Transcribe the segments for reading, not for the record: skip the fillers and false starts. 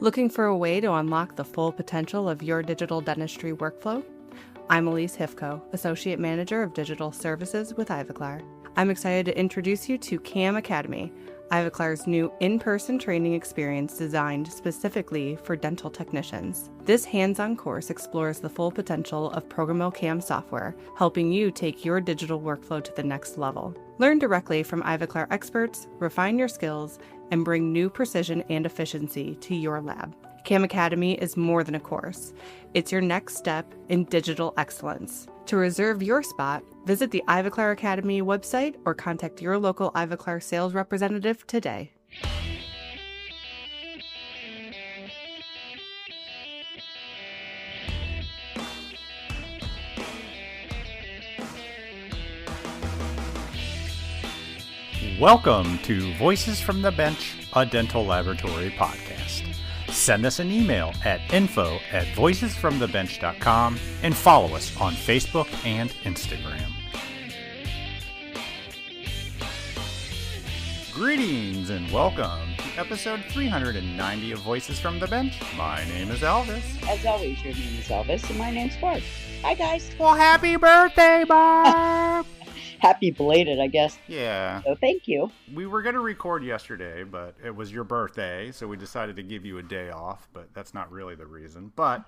Looking for a way to unlock the full potential of your digital dentistry workflow? I'm Elise Hifko, Associate Manager of Digital Services with Ivoclar. I'm excited to introduce you to CAM Academy, Ivoclar's new in-person training experience designed specifically for dental technicians. This hands-on course explores the full potential of programmable CAM software, helping you take your digital workflow to the next level. Learn directly from Ivoclar experts, refine your skills, and bring new precision and efficiency to your lab. CAM Academy is more than a course. It's your next step in digital excellence. To reserve your spot, visit the Ivoclar Academy website or contact your local Ivoclar sales representative today. Welcome to Voices from the Bench, a dental laboratory podcast. Send us an email at info@voicesfromthebench.com and follow us on Facebook and Instagram. Greetings and welcome to episode 390 of Voices from the Bench. My name is Elvis. As always, your name is Elvis, and my name's Barb. Hi, guys. Well, happy birthday, Barb! Happy belated, I guess. Yeah. So thank you. We were going to record yesterday, but it was your birthday, so we decided to give you a day off, but that's not really the reason. But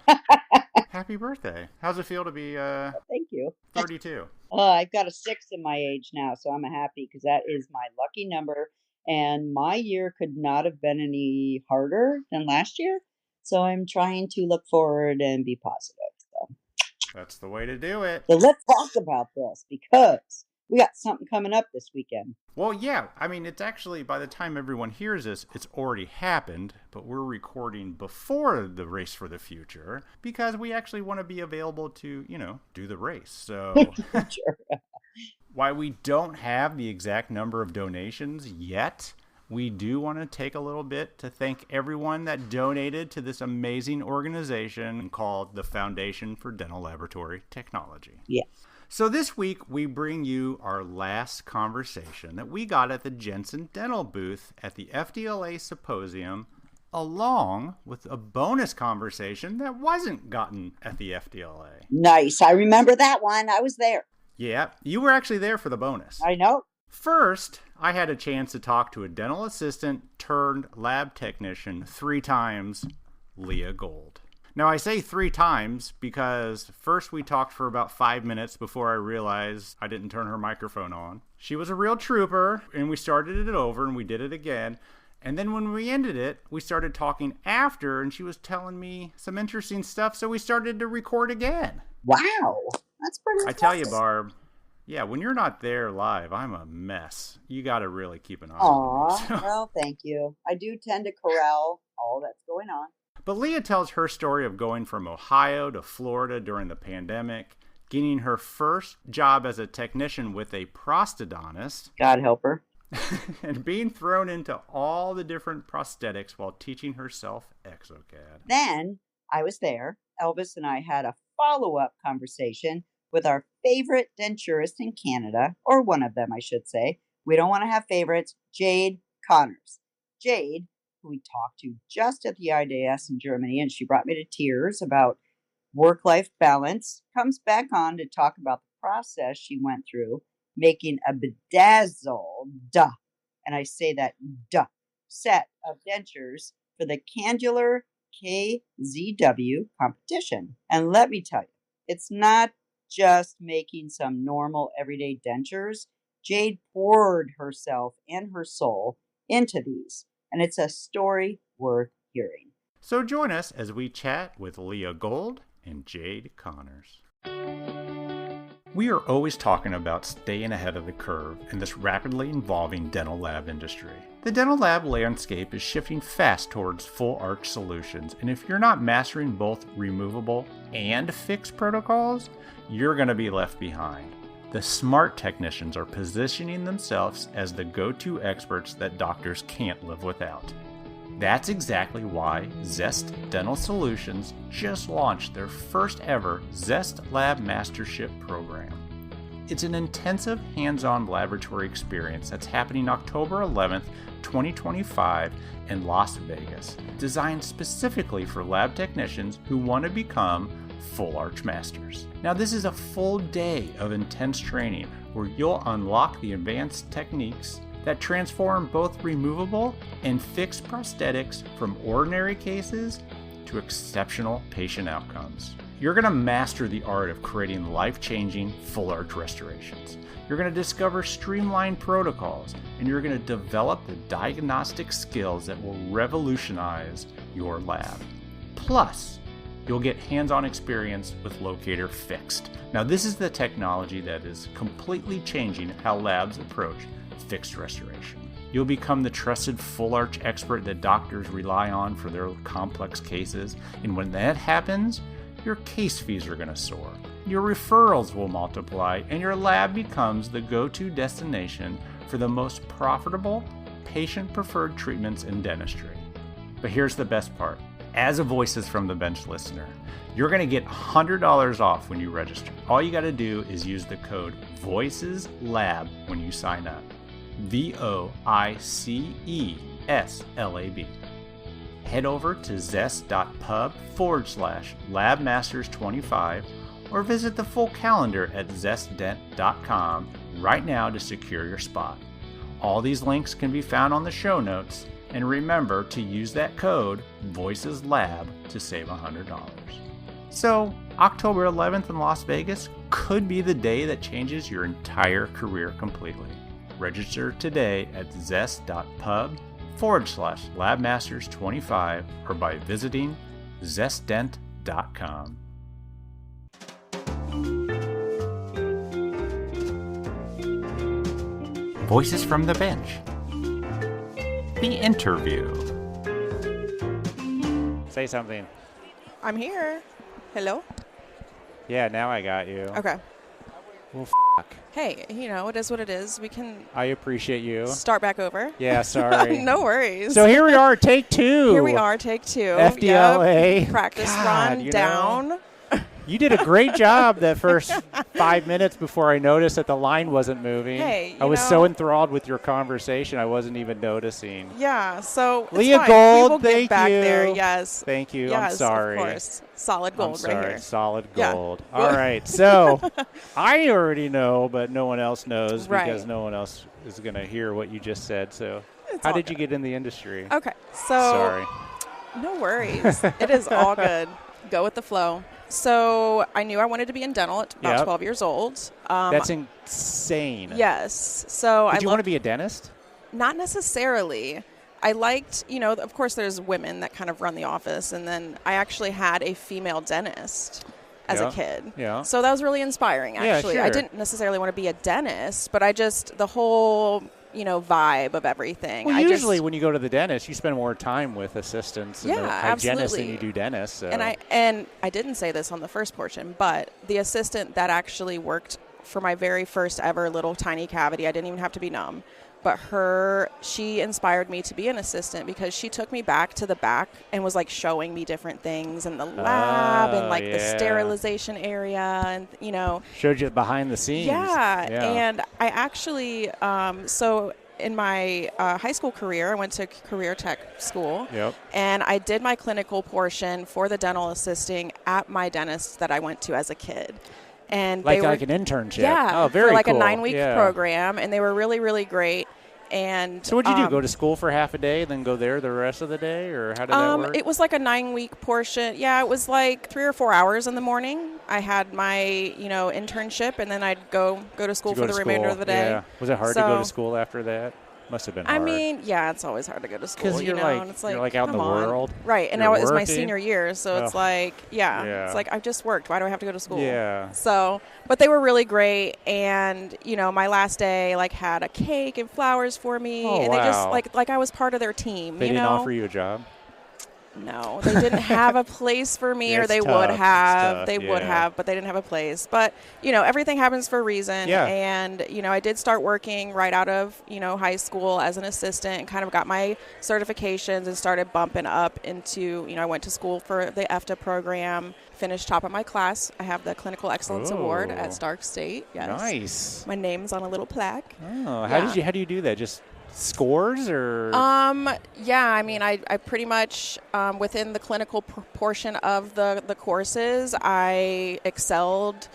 happy birthday. How's it feel to be Thank you. 32? I've got a 6 in my age now, so I'm happy because that is my lucky number. And my year could not have been any harder than last year. So I'm trying to look forward and be positive. So that's the way to do it. So let's talk about this because we got something coming up this weekend. Well, yeah. I mean, it's actually, by the time everyone hears this, it's already happened, but we're recording before the race for the future because we actually want to be available to, do the race. So Sure. While we don't have the exact number of donations yet, we do want to take a little bit to thank everyone that donated to this amazing organization called the Foundation for Dental Laboratory Technology. Yes. So this week, we bring you our last conversation that we got at the Jensen Dental booth at the FDLA Symposium, along with a bonus conversation that wasn't gotten at the FDLA. Nice. I remember that one. I was there. Yeah, you were actually there for the bonus. I know. First, I had a chance to talk to a dental assistant turned lab technician 3 times, Leah Gold. Now, I say 3 times because first we talked for about 5 minutes before I realized I didn't turn her microphone on. She was a real trooper, and we started it over, and we did it again. And then when we ended it, we started talking after, and she was telling me some interesting stuff, so we started to record again. Wow. That's pretty impressive. I tell you, Barb, yeah, when you're not there live, I'm a mess. You got to really keep an eye on me. So. Well, thank you. I do tend to corral all that's going on. But Leah tells her story of going from Ohio to Florida during the pandemic, getting her first job as a technician with a prosthodontist. God help her. And being thrown into all the different prosthetics while teaching herself exocad. Then I was there. Elvis and I had a follow-up conversation with our favorite denturist in Canada, or one of them, I should say. We don't want to have favorites. Jade Connors. Jade, who we talked to just at the IDS in Germany, and she brought me to tears about work-life balance, comes back on to talk about the process she went through making a bedazzled, and I say that, set of dentures for the CANDULOR KunstZahnWerk competition. And let me tell you, it's not just making some normal everyday dentures. Jade poured herself and her soul into these, and it's a story worth hearing. So join us as we chat with Leah Gold and Jade Connors. We are always talking about staying ahead of the curve in this rapidly evolving dental lab industry. The dental lab landscape is shifting fast towards full arch solutions, and if you're not mastering both removable and fixed protocols, you're going to be left behind. The smart technicians are positioning themselves as the go-to experts that doctors can't live without. That's exactly why Zest Dental Solutions just launched their first ever Zest Lab Mastership program. It's an intensive hands-on laboratory experience that's happening October 11th, 2025 in Las Vegas, designed specifically for lab technicians who want to become full arch masters. Now, this is a full day of intense training where you'll unlock the advanced techniques that transform both removable and fixed prosthetics from ordinary cases to exceptional patient outcomes. You're going to master the art of creating life-changing full arch restorations. You're going to discover streamlined protocols, and you're going to develop the diagnostic skills that will revolutionize your lab. Plus, you'll get hands-on experience with Locator Fixed. Now, this is the technology that is completely changing how labs approach fixed restoration. You'll become the trusted full arch expert that doctors rely on for their complex cases, and when that happens, your case fees are going to soar. Your referrals will multiply, and your lab becomes the go-to destination for the most profitable, patient-preferred treatments in dentistry. But here's the best part. As a Voices from the Bench listener, you're going to get $100 off when you register. All you got to do is use the code VOICESLAB when you sign up. VOICESLAB. Head over to zest.pub/labmasters25 or visit the full calendar at zestdent.com right now to secure your spot. All these links can be found on the show notes, and remember to use that code VOICESLAB to save $100. So, October 11th in Las Vegas could be the day that changes your entire career completely. Register today at zest.pub/labmasters25 or by visiting zestdent.com. Voices from the Bench. The interview. Say something. I'm here. Hello? Yeah, now I got you. Okay. Well, Hey, you know, it is what it is. We can I appreciate you. start back over. Yeah, sorry. No worries. So here we are, take two. Here we are, take two. FDLA. Yep. Practice God, run down. You did a great job that first 5 minutes before I noticed that the line wasn't moving. Hey, I was so enthralled with your conversation, I wasn't even noticing. Yeah, so Leah it's fine. Gold, we will thank get back you. there. Yes. Thank you. Yes, I'm sorry. Of course. Solid gold I'm sorry. right here. Solid Yeah. gold. All right. So I already know, but no one else knows because Right. no one else is going to hear what you just said. So It's how all did you good. get in the industry? Okay, so Sorry. no worries. It is all good. Go with the flow. So I knew I wanted to be in dental at about Yep. 12 years old. That's insane. Yes. So Did I you want to be a dentist? Not necessarily. I liked, you know, of course there's women that kind of run the office, and then I actually had a female dentist as Yeah. a kid. Yeah. So that was really inspiring, actually. Yeah, I sure. didn't necessarily want to be a dentist, but I just, the whole, you know, vibe of everything. Well, I usually just, when you go to the dentist, you spend more time with assistants and Yeah, the hygienists than absolutely. you do dentists. So. and I didn't say this on the first portion, but the assistant that actually worked for my very first ever little tiny cavity, I didn't even have to be numb, but she inspired me to be an assistant because she took me back to the back and was like showing me different things in the lab and like the sterilization area and, you know. Showed you behind the scenes. Yeah. And I actually, so in my high school career, I went to career tech school. Yep. And I did my clinical portion for the dental assisting at my dentist that I went to as a kid. And like they were, an internship. Yeah. Oh, very for like cool. a 9-week Yeah. program. And they were really, really great. And So what'd you do? Go to school for half a day, then go there the rest of the day, or how did that work? It was like a 9-week portion. Yeah, it was like 3 or 4 hours in the morning. I had my, you know, internship, and then I'd go to school for the remainder of the day. Yeah. Was it hard to go to school after that? Must have been hard. I mean, yeah, it's always hard to go to school, because you know, like, and it's like, you're like out in the come on. world. Right, and You're now it's my working. senior year, so it's like, yeah, it's like I've just worked. Why do I have to go to school? Yeah. So, but they were really great, and, you know, my last day, like, had a cake and flowers for me, Oh, and they just, wow. like I was part of their team, They you didn't know? offer you a job? No, they didn't have a place for me, Yeah, or they it's would tough. have. It's They tough, would yeah. have, but they didn't have a place. But, everything happens for a reason. Yeah. And, I did start working right out of, high school as an assistant and kind of got my certifications and started bumping up into, I went to school for the FDA program, finished top of my class. I have the Clinical Excellence Award at Stark State. Yes. Nice. My name's on a little plaque. Oh, Yeah. how do you do that? Just scores or? Yeah, I mean, I pretty much, within the clinical portion of the courses, I excelled.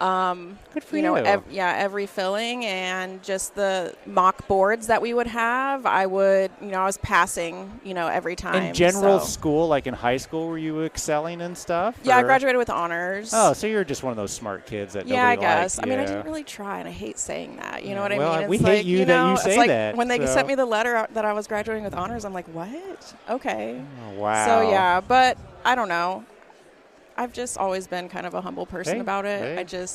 Good for you. Every filling and just the mock boards that we would have, I was passing, every time. In general so. school, like in high school, were you excelling and stuff? Yeah, I or- graduated with honors. Oh, so you're just one of those smart kids that Yeah, I nobody guess. liked. I mean, I Yeah. didn't really try, and I hate saying that. You know what Well, I mean? we It's hate like, you that you say it's like that, when they so. sent me the letter that I was graduating with honors, I'm like, what? Okay. Oh, wow. So, yeah, but I don't know. I've just always been kind of a humble person Hey, about it. hey.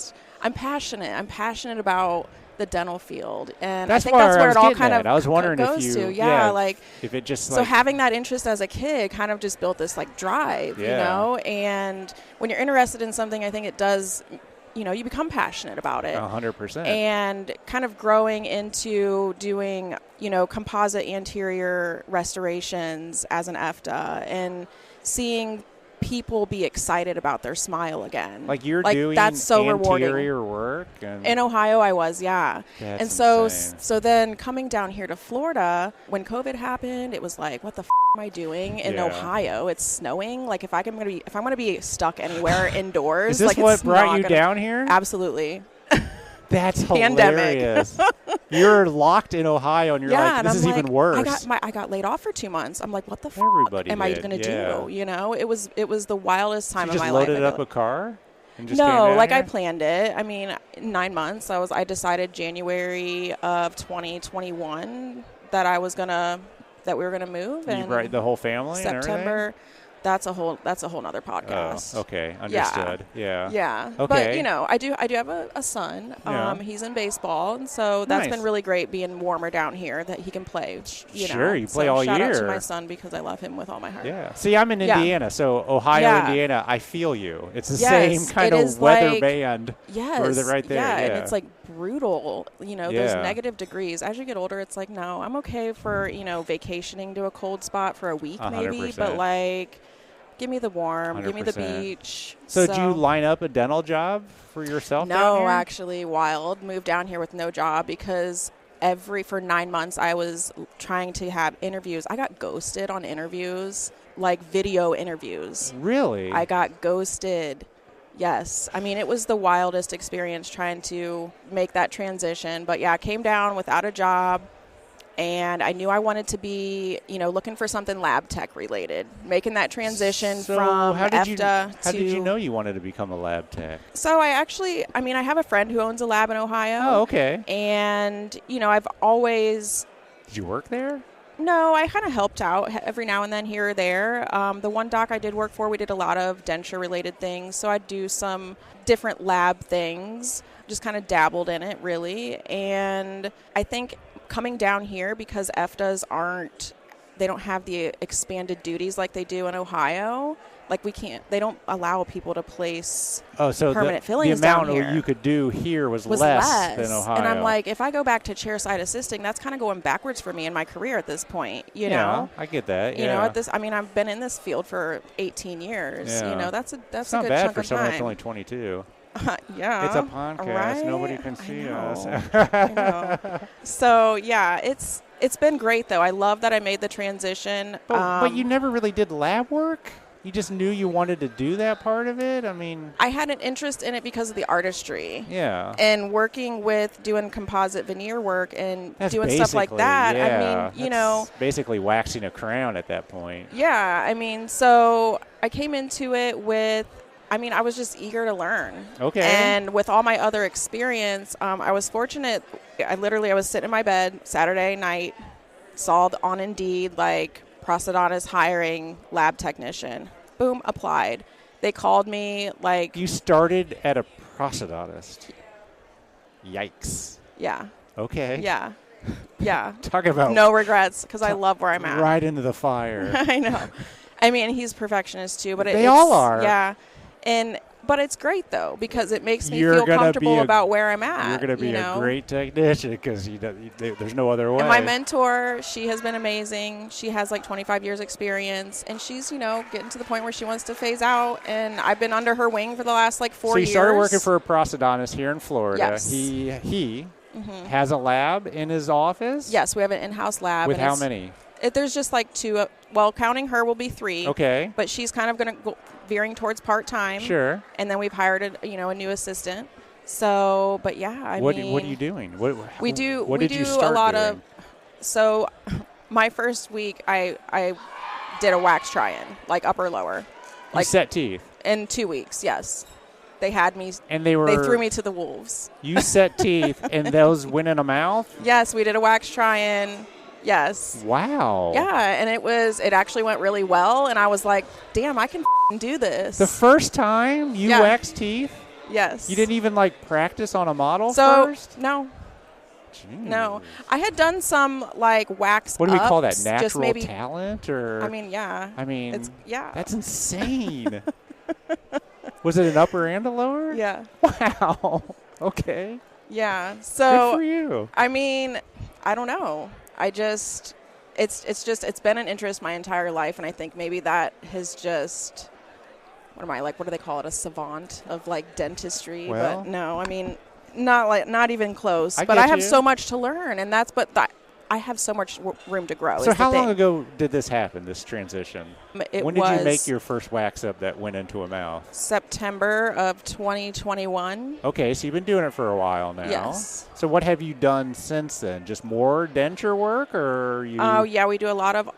I'm passionate. I'm passionate about the dental field, and That's I think that's where I where was it all getting kind at. of I was wondering if goes you- to. yeah, Like if it just so like having that interest as a kid kind of just built this like drive, Yeah. And when you're interested in something, I think it does. You become passionate about it. 100%. And kind of growing into doing, composite anterior restorations as an EFTA and seeing people be excited about their smile again. Like you're doing that's so anterior rewarding. work. And In Ohio, I was, yeah. That's and so, insane. so then coming down here to Florida, when COVID happened, it was like, what the am I doing in Yeah. Ohio? It's snowing. Like if I'm gonna be stuck anywhere indoors, Is this like what it's brought not you gonna- down here? Absolutely. That's Pandemic. hilarious. You're locked in Ohio, and you're Yeah, like, and this I'm is like, even worse. I got laid off for 2 months. I'm like, what the Everybody am I did, gonna yeah. do? It was the wildest time you of just my life. loaded I up feel a car and just no, came down like I here? planned it. I mean, 9 months. I decided January of 2021 that we were gonna move. You And brought the whole family and September. That's a whole nother podcast. Oh, okay, understood. Yeah. Yeah. Okay. But I do have a son. Yeah. He's in baseball, and so that's Nice. been really great being warmer down here that he can play. Sure, you play So all shout out year. to my son because I love him with all my heart. Yeah. See, I'm in Yeah. Indiana, so Ohio, Yeah. Indiana. I feel you. It's the Yes, same kind it of is weather like- band. Yes. right there, Yeah, and yeah. it's like brutal. There's Yeah. negative degrees. As you get older, it's like, no, I'm okay for, vacationing to a cold spot for a week maybe, 100%. but like, give me the warm, give me the 100%. beach. So did you line up a dental job for yourself? down No, here? actually, wild. Moved down here with no job because for 9 months I was trying to have interviews. I got ghosted on interviews, like video interviews. Really? I got ghosted. Yes. I mean, it was the wildest experience trying to make that transition. But yeah, I came down without a job. And I knew I wanted to be, looking for something lab tech related, making that transition So from how did EFTA How to. did you know you wanted to become a lab tech? So I have a friend who owns a lab in Ohio. Oh, okay. And, I've always. Did you work there? No, I kind of helped out every now and then here or there. The one doc I did work for, we did a lot of denture-related things. So I'd do some different lab things, just kind of dabbled in it, really. And I think coming down here, because EFTAs they don't have the expanded duties like they do in Ohio. Like they don't allow people to place permanent the fillings amount down here. you could do here was less than Ohio. And I'm like, if I go back to chairside assisting, that's kind of going backwards for me in my career at this point, you know? I get that. You know, I've been in this field for 18 years. Yeah. You know, that's It's a not good bad chunk for of someone time. that's only 22. Yeah. It's a podcast. Right? Nobody can I see know. us. I know. So, yeah, it's been great, though. I love that I made the transition. But you never really did lab work? You just knew you wanted to do that part of it? I mean... I had an interest in it because of the artistry. Yeah. And working with doing composite veneer work and That's doing stuff like that. Yeah, I mean, that's basically waxing a crown at that point. Yeah, I mean, so I came into it I was just eager to learn. Okay. And with all my other experience, I was fortunate. I was sitting in my bed Saturday night, saw on Indeed, like, prosthodontist hiring lab technician. Boom, applied. They called me, like... You started at a prosthodontist. Yikes. Yeah. Okay. Yeah. Yeah. Talk about... No regrets, because I love where I'm at. Right into the fire. I know. I mean, he's perfectionist too, but They all are. Yeah. But it's great, though, because it makes me You're feel gonna comfortable be about where I'm at. You're going to be a great technician because there's no other way. And my mentor, she has been amazing. She has like 25 years experience, and she's, getting to the point where she wants to phase out. And I've been under her wing for the last 4 years. So you started working for a prosthodontist here in Florida. Yes. He has a lab in his office? Yes, we have an in-house lab. With how many? There's just 2. Counting her will be 3. Okay. But she's kind of going to go veering towards part-time. Sure. And then we've hired a new assistant. So, but yeah, what are you doing? We do you start a lot doing? So my first week I did a wax try-in, upper lower. You set teeth? In 2 weeks, yes. They had me and they threw me to the wolves. You set teeth and those went in a mouth? Yes, we did a wax try-in. Yes. Wow. Yeah, and it actually went really well, and I was like, damn, I can do this. The first time you waxed teeth? Yes. You didn't even practice on a model first? No. Jeez. No. I had done some wax What do we call that? ups, Natural just maybe, talent? Or I mean, yeah. That's insane. Was it an upper and a lower? Yeah. Wow. Okay. Yeah. So good for you. I mean, I don't know. It's been an interest my entire life, and I think maybe that has just, what do they call it, a savant of dentistry? Well, but no, I mean, not even close. But I have so much to learn, and I have so much room to grow. So how long ago did this happen, this transition? When did you make your first wax up that went into a mouth? September of 2021. Okay, so you've been doing it for a while now. Yes. So what have you done since then? Just more denture work, or you? Oh yeah, we do a lot of.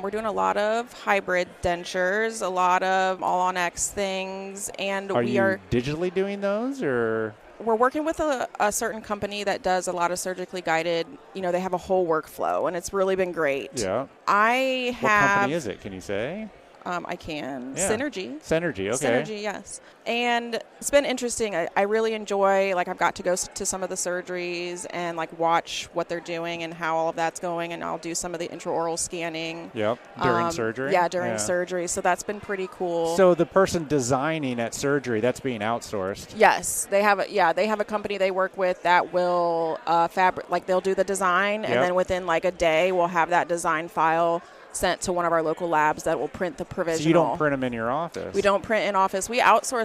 We're doing a lot of hybrid dentures, a lot of all-on-X things, and are you digitally doing those, or? We're working with a certain company that does a lot of surgically guided, they have a whole workflow, and it's really been great. Yeah. What company is it? Can you say? I can. Yeah. Synergy. Synergy, okay. Synergy, yes. And it's been interesting. I really enjoy, I've got to go to some of the surgeries and, watch what they're doing and how all of that's going, and I'll do some of the intraoral scanning. Yep, during surgery? Yeah, during surgery. So that's been pretty cool. So the person designing at surgery, that's being outsourced? Yes. They have a company they work with that will they'll do the design, and then within, a day we'll have that design file sent to one of our local labs that will print the provisional. So you don't print them in your office? We don't print in office. We outsource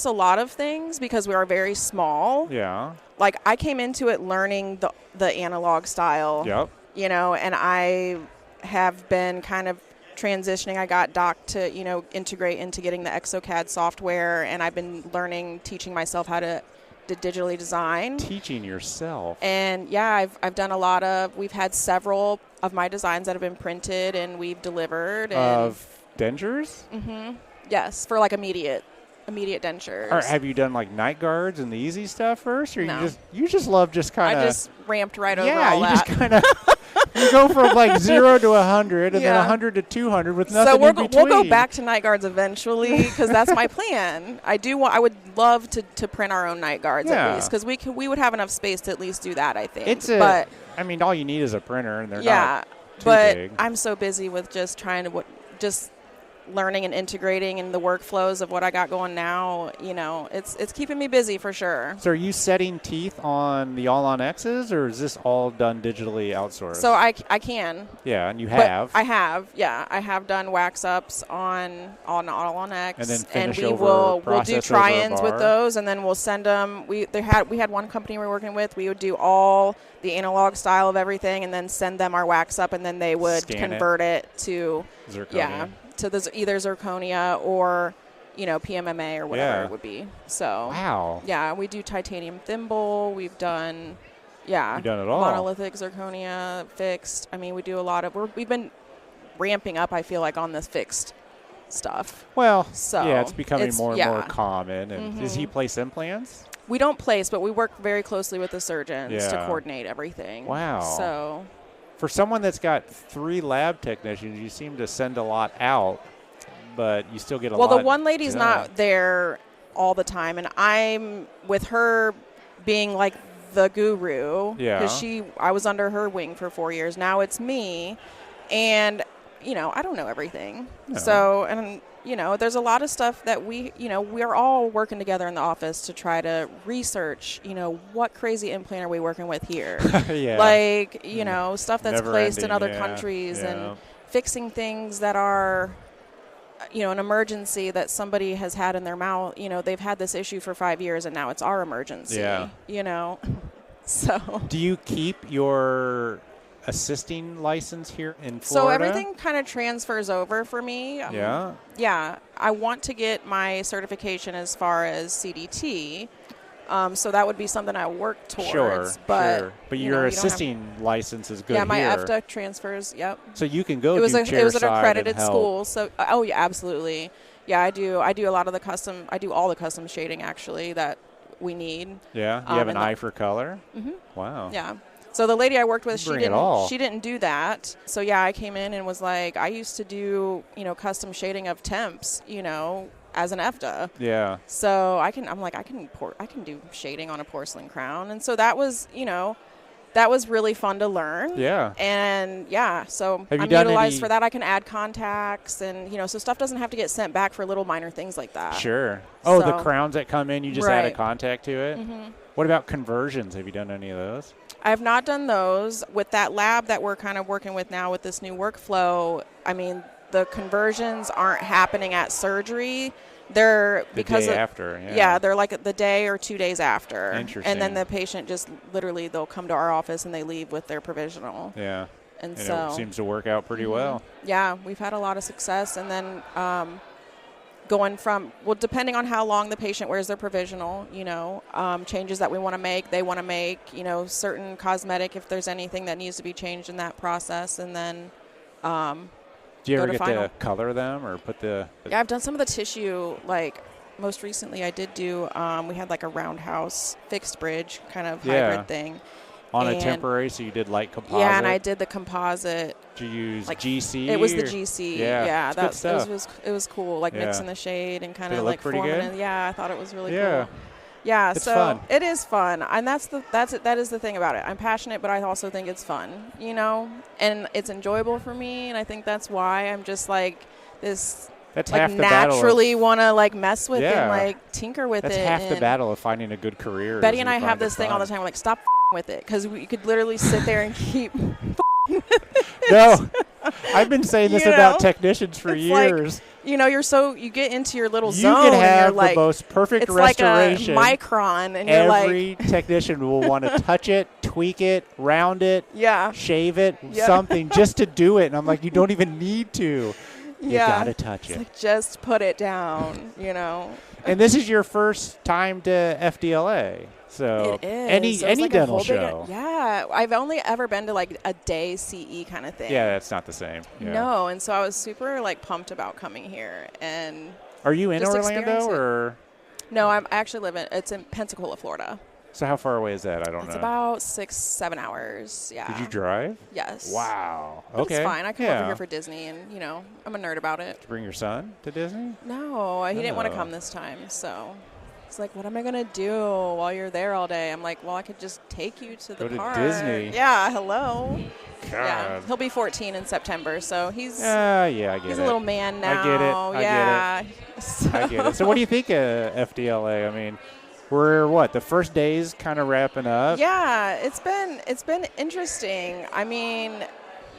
a lot of things because we are very small. Yeah. I came into it learning the analog style. Yep. And I have been kind of transitioning. I got docked to, integrate into getting the exocad software, and I've been teaching myself how to digitally design. Teaching yourself. And yeah, I've done a lot of, we've had several of my designs that have been printed and we've delivered. Of dentures? Mm-hmm. Yes, for immediate dentures. Or have you done night guards and the easy stuff first? Or no. you just love just kind of. I just ramped right over all that. Yeah, you just kind of. You go from 0 to 100 and then 100 to 200 with nothing in between. So we'll go back to night guards eventually because that's my plan. I would love to print our own night guards at least because we would have enough space to at least do that, I think. But all you need is a printer and they're not too big. I'm so busy with just trying to just learning and integrating in the workflows of what I got going now, it's keeping me busy for sure. So are you setting teeth on the all-on-X's, or is this all done digitally outsourced? So I can. Yeah, and you have. I have, yeah. I have done wax ups on all-on-X. And then finish we'll do try-ins with those, and then we'll send them. We had one company we were working with. We would do all the analog style of everything and then send them our wax up, and then they would convert it to zirconia. Yeah. To either zirconia or, PMMA or whatever it would be. So, wow. Yeah, we do titanium thimble. We've done, You've done it all. Monolithic zirconia, fixed. We do a lot of, we've been ramping up, I feel on this fixed stuff. Well, so it's becoming more and more common. And does he place implants? We don't place, but we work very closely with the surgeons to coordinate everything. Wow. So. For someone that's got 3 lab technicians, you seem to send a lot out, but you still get a lot. Well, the one lady's not there all the time, and I'm with her being the guru. Yeah. Because I was under her wing for 4 years. Now it's me, and I don't know everything. No. So, and, there's a lot of stuff that we're all working together in the office to try to research, what crazy implant are we working with here? Yeah. Like, stuff that's Never placed in ending, other countries yeah. and fixing things that are, an emergency that somebody has had in their mouth. They've had this issue for 5 years and now it's our emergency. Yeah. So. Do you keep your assisting license here in Florida? So everything kind of transfers over for me. Yeah. Yeah. I want to get my certification as far as CDT. So that would be something I work towards. Sure. But your assisting license is good here. Yeah, my FDA transfers. Yep. So you can go. It was do it was an chairside accredited and help. school. So yeah, absolutely. Yeah, I do a lot of the custom. I do all the custom shading actually that we need. Yeah. You have an eye for color. Mm-hmm. Wow. Yeah. So the lady I worked with, she didn't do that. So yeah, I came in and was like, I used to do, custom shading of temps, as an FDA. Yeah. So I can do shading on a porcelain crown. And so that was, that was really fun to learn. Yeah. And yeah, so I'm utilized for that. I can add contacts and, so stuff doesn't have to get sent back for little minor things like that. Sure. Oh, the So- crowns that come in, you just add a Right. contact to it? Mm-hmm. What about conversions? Have you done any of those? I have not done those. With that lab that we're kind of working with now with this new workflow, I mean, the conversions aren't happening at surgery. They're The because day of, after, yeah, they're like the day or 2 days after. Interesting. And then the patient just literally they'll come to our office and they leave with their provisional. Yeah. And And so it seems to work out pretty well. yeah, we've had a lot of success. And then going from, depending on how long the patient wears their provisional, changes that we want to make, they want to make, certain cosmetic if there's anything that needs to be changed in that process. And then Do you go ever to get final. to color them or put the Yeah, I've done some of the tissue, like most recently I did do, we had like a roundhouse fixed bridge kind of Yeah. hybrid thing. on a and- temporary, so you did light composite? Yeah, and I did the composite. Did you use like, GC? It was the or- GC. Yeah, it's good stuff. It was cool, like Yeah. mixing the shade and kind Did it of look like pretty forming good? it. Yeah, I thought it was really Yeah. cool. Yeah, It's so fun. it is fun, and that is the thing about it. I'm passionate, but I also think it's fun, and it's enjoyable for me, and I think that's why I'm just like this. That's Like half the battle. naturally want to like mess with Yeah. and like tinker with That's it. half the and battle of finding a good career. Betty is and you I find have it this thing all the fun. time. We're like, stop with it, because you could literally sit there and keep. No, I've been saying this You about know? technicians for It's like, years. you get into your little You zone could and have you're the like, most perfect it's like a restoration. micron, and you're Every like, technician will want to touch it, tweak it, round it, yeah, shave it, Yeah. something just to do it. And I'm like, you don't even need to. You yeah. got to touch It's it. like, just put it down, And this is your first time to FDLA. So It is. So it's any like a dental whole big- show. yeah, I've only ever been to like a day CE kind of thing. Yeah, that's not the same. Yeah. No, and so I was super like pumped about coming here, and Are you in Just Orlando experience it. or? no, I actually live it's in Pensacola, Florida. So how far away is that? I don't It's know. about 6-7 hours. Yeah. Did you drive? Yes. Wow. But Okay. It's fine. I come yeah. over here for Disney, and I'm a nerd about it. Did you bring your son to Disney? No, he didn't want to Oh. come this time, so he's like, "What am I gonna do while you're there all day?" I'm like, "Well, I could just take you to the Go to park." Disney. Yeah. Hello. Yeah. God. He'll be 14 in September, so he's Yeah, I get he's it. a little man I now. get it. I get it. Yeah. I get it. So what do you think of FDLA? I mean, we're the first day's kind of wrapping up. Yeah, it's been interesting. I mean,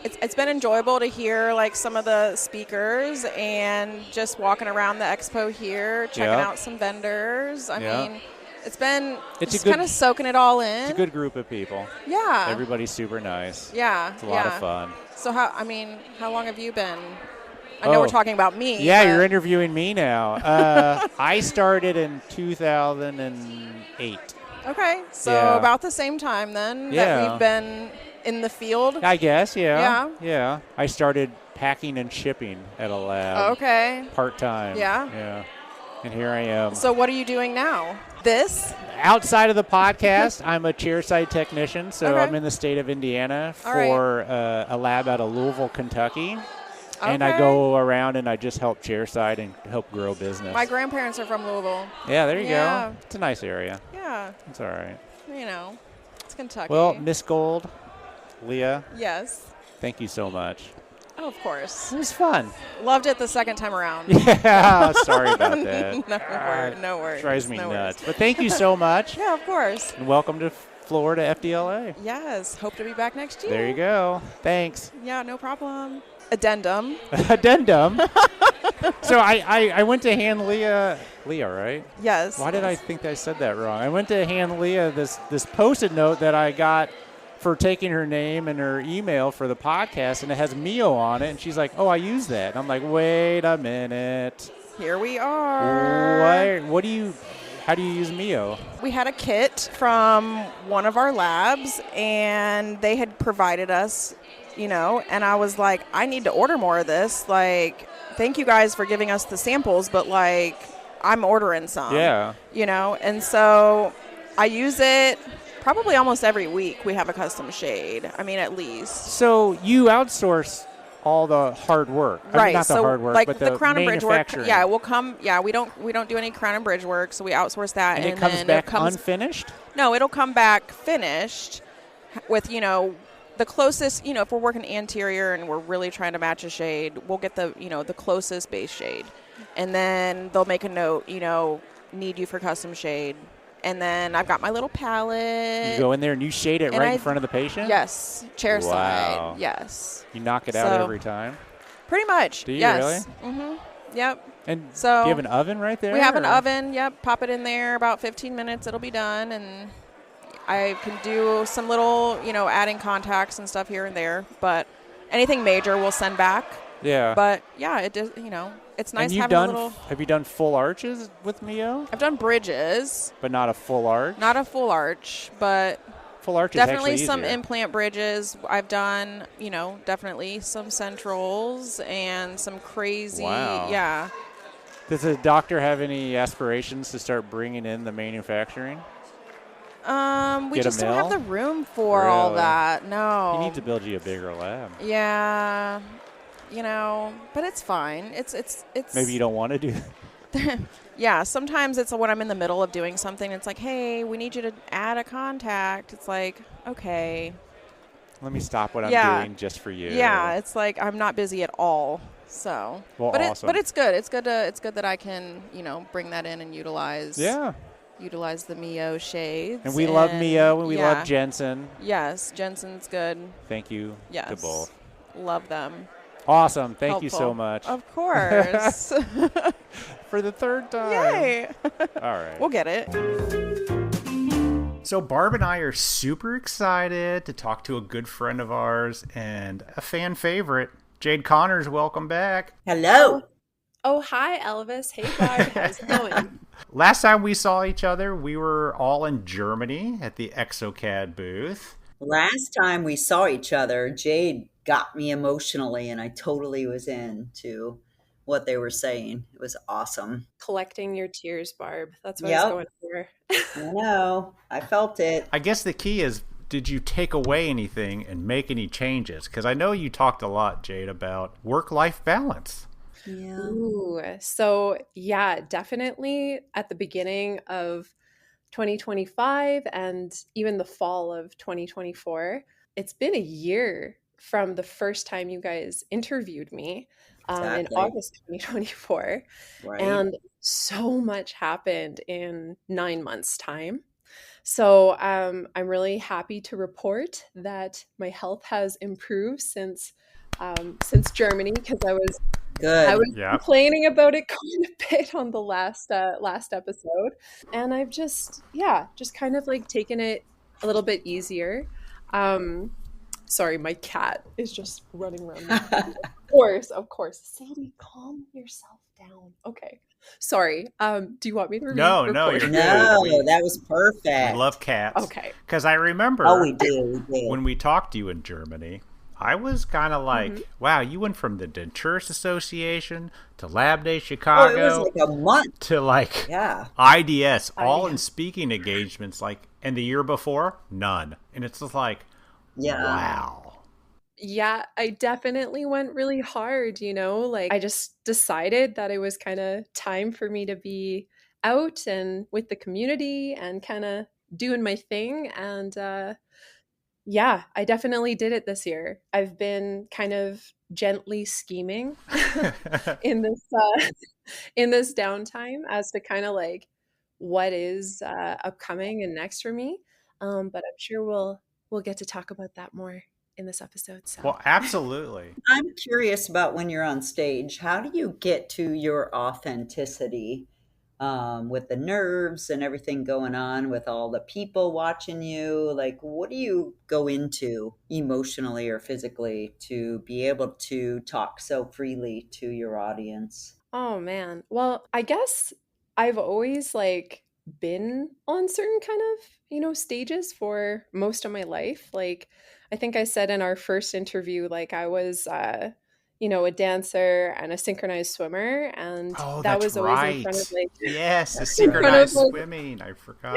it's been enjoyable to hear like some of the speakers and just walking around the expo here, checking Yeah. out some vendors. I Yeah. mean, it's been It's a just good- kind of soaking it all in. It's a good group of people. Yeah. Everybody's super nice. Yeah. It's a lot of fun. So how long have you been? I know Oh. we're talking about me. Yeah, but- you're interviewing me now. I started in 2008. Okay, so Yeah. about the same time then Yeah. that we've been in the field. I guess, yeah. Yeah. Yeah. I started packing and shipping at a lab. Okay. Part-time. Yeah. Yeah. And here I am. So what are you doing now? This? Outside of the podcast, I'm a chairside technician, so Okay. I'm in the state of Indiana All right. for a lab out of Louisville, Kentucky. And I Okay. go around and I just help chairside and help grow business. My grandparents are from Louisville. Yeah, there you Yeah. go. It's a nice area. Yeah, It's all right. it's Kentucky. Well, Miss Gold, Leah, yes. thank you so much. Oh, of course. It was fun. Loved it the second time around. Yeah, sorry about that. No worries. Drives me no nuts. Worries. But thank you so much. Yeah, of course. And welcome to Florida FDLA. Yes. Hope to be back next year. There you go. Thanks. Yeah, no problem. Addendum. Addendum. So I went to hand Leah, right? Yes. Why did I think I said that wrong? I went to hand Leah this Post-it note that I got for taking her name and her email for the podcast, and it has MIYO on it, and she's like, oh, I use that. And I'm like, wait a minute. Here we are. How do you use MIYO? We had a kit from one of our labs, and they had provided us, and I was like, I need to order more of this. Like, thank you guys for giving us the samples, but, like, I'm ordering some. Yeah. And so I use it probably almost every week. We have a custom shade. I mean, at least. So you outsource all the hard work, right? I mean, not the hard work, like but the crown and bridge work. manufacturing. We'll come. Yeah, we don't do any crown and bridge work, so we outsource that. And it comes back unfinished. No, it'll come back finished with the closest. If we're working anterior and we're really trying to match a shade, we'll get the the closest base shade, and then they'll make a note. Need you for custom shade. And then I've got my little palette. You go in there and you shade it right in front of the patient? Yes. Chair Wow. side. Yes. You knock it out every time? Pretty much. Do you yes. really? Mm-hmm. Yep. And so do you have an oven right there? We have an oven. Yep. Pop it in there. About 15 minutes. It'll be done. And I can do some little, adding contacts and stuff here and there. But anything major we'll send back. Yeah. But, yeah, it does, it's nice having a little. Have you done full arches with MIYO? I've done bridges. But not a full arch? Not a full arch, but full arch is definitely actually some easier. implant bridges. I've done, definitely some centrals and some crazy. Wow. Yeah. Does the doctor have any aspirations to start bringing in the manufacturing? We just don't have the room for all that. No. You need to build you a bigger lab. Yeah. But it's fine. It's Maybe you don't want to do that. Yeah, sometimes it's when I'm in the middle of doing something. It's like, hey, we need you to add a contact. It's like, okay. Let me stop what I'm doing just for you. Yeah, it's like I'm not busy at all. So, well, but awesome. But it's good. It's good that I can bring that in and utilize. Yeah. Utilize the MIYO shades. And we love MIYO and we love Jensen. Yes, Jensen's good. Thank you to both. Love them. Awesome. Thank you so much. Of course. For the third time. Yay. All right. We'll get it. So Barb and I are super excited to talk to a good friend of ours and a fan favorite, Jade Connors. Welcome back. Hello. Oh, hi, Elvis. Hey, Barb. How's it going? Last time we saw each other, we were all in Germany at the exocad booth. Last time we saw each other, Jade got me emotionally, and I totally was into what they were saying. It was awesome. Collecting your tears, Barb. That's what I was going for. I know. I felt it. I guess the key is, did you take away anything and make any changes? Because I know you talked a lot, Jade, about work-life balance. Yeah. Ooh, so yeah, definitely at the beginning of 2025 and even the fall of 2024, it's been a year from the first time you guys interviewed me in August 2024. Right. And so much happened in 9 months' time. So I'm really happy to report that my health has improved since Germany, because I was complaining about it quite a bit on the last episode, and I've just kind of like taken it a little bit easier. Sorry, my cat is just running around. Of course. Sadie, calm yourself down. Okay. Sorry. Do you want me to review? No, you're good. No, that was perfect. We love cats. Okay. Because I remember we do. When we talked to you in Germany, I was kind of like, wow, you went from the Denturist Association to Lab Day Chicago. Oh, it was like a month. To like IDS, all in speaking engagements, and the year before, none. And it's just like, wow. Yeah, I definitely went really hard, I just decided that it was kind of time for me to be out and with the community and kind of doing my thing. And I definitely did it this year. I've been kind of gently scheming in this in this downtime as to kind of like what is upcoming and next for me. But I'm sure we'll get to talk about that more in this episode. So Well, absolutely. I'm curious about when you're on stage. How do you get to your authenticity with the nerves and everything going on, with all the people watching you? Like, what do you go into emotionally or physically to be able to talk so freely to your audience? oh man. Well, I guess I've always like been on certain kind of, stages for most of my life. Like I think I said in our first interview, like I was a dancer and a synchronized swimmer, and Oh, that that's was always in front of right. like Yes, the in front of synchronized like swimming. I forgot.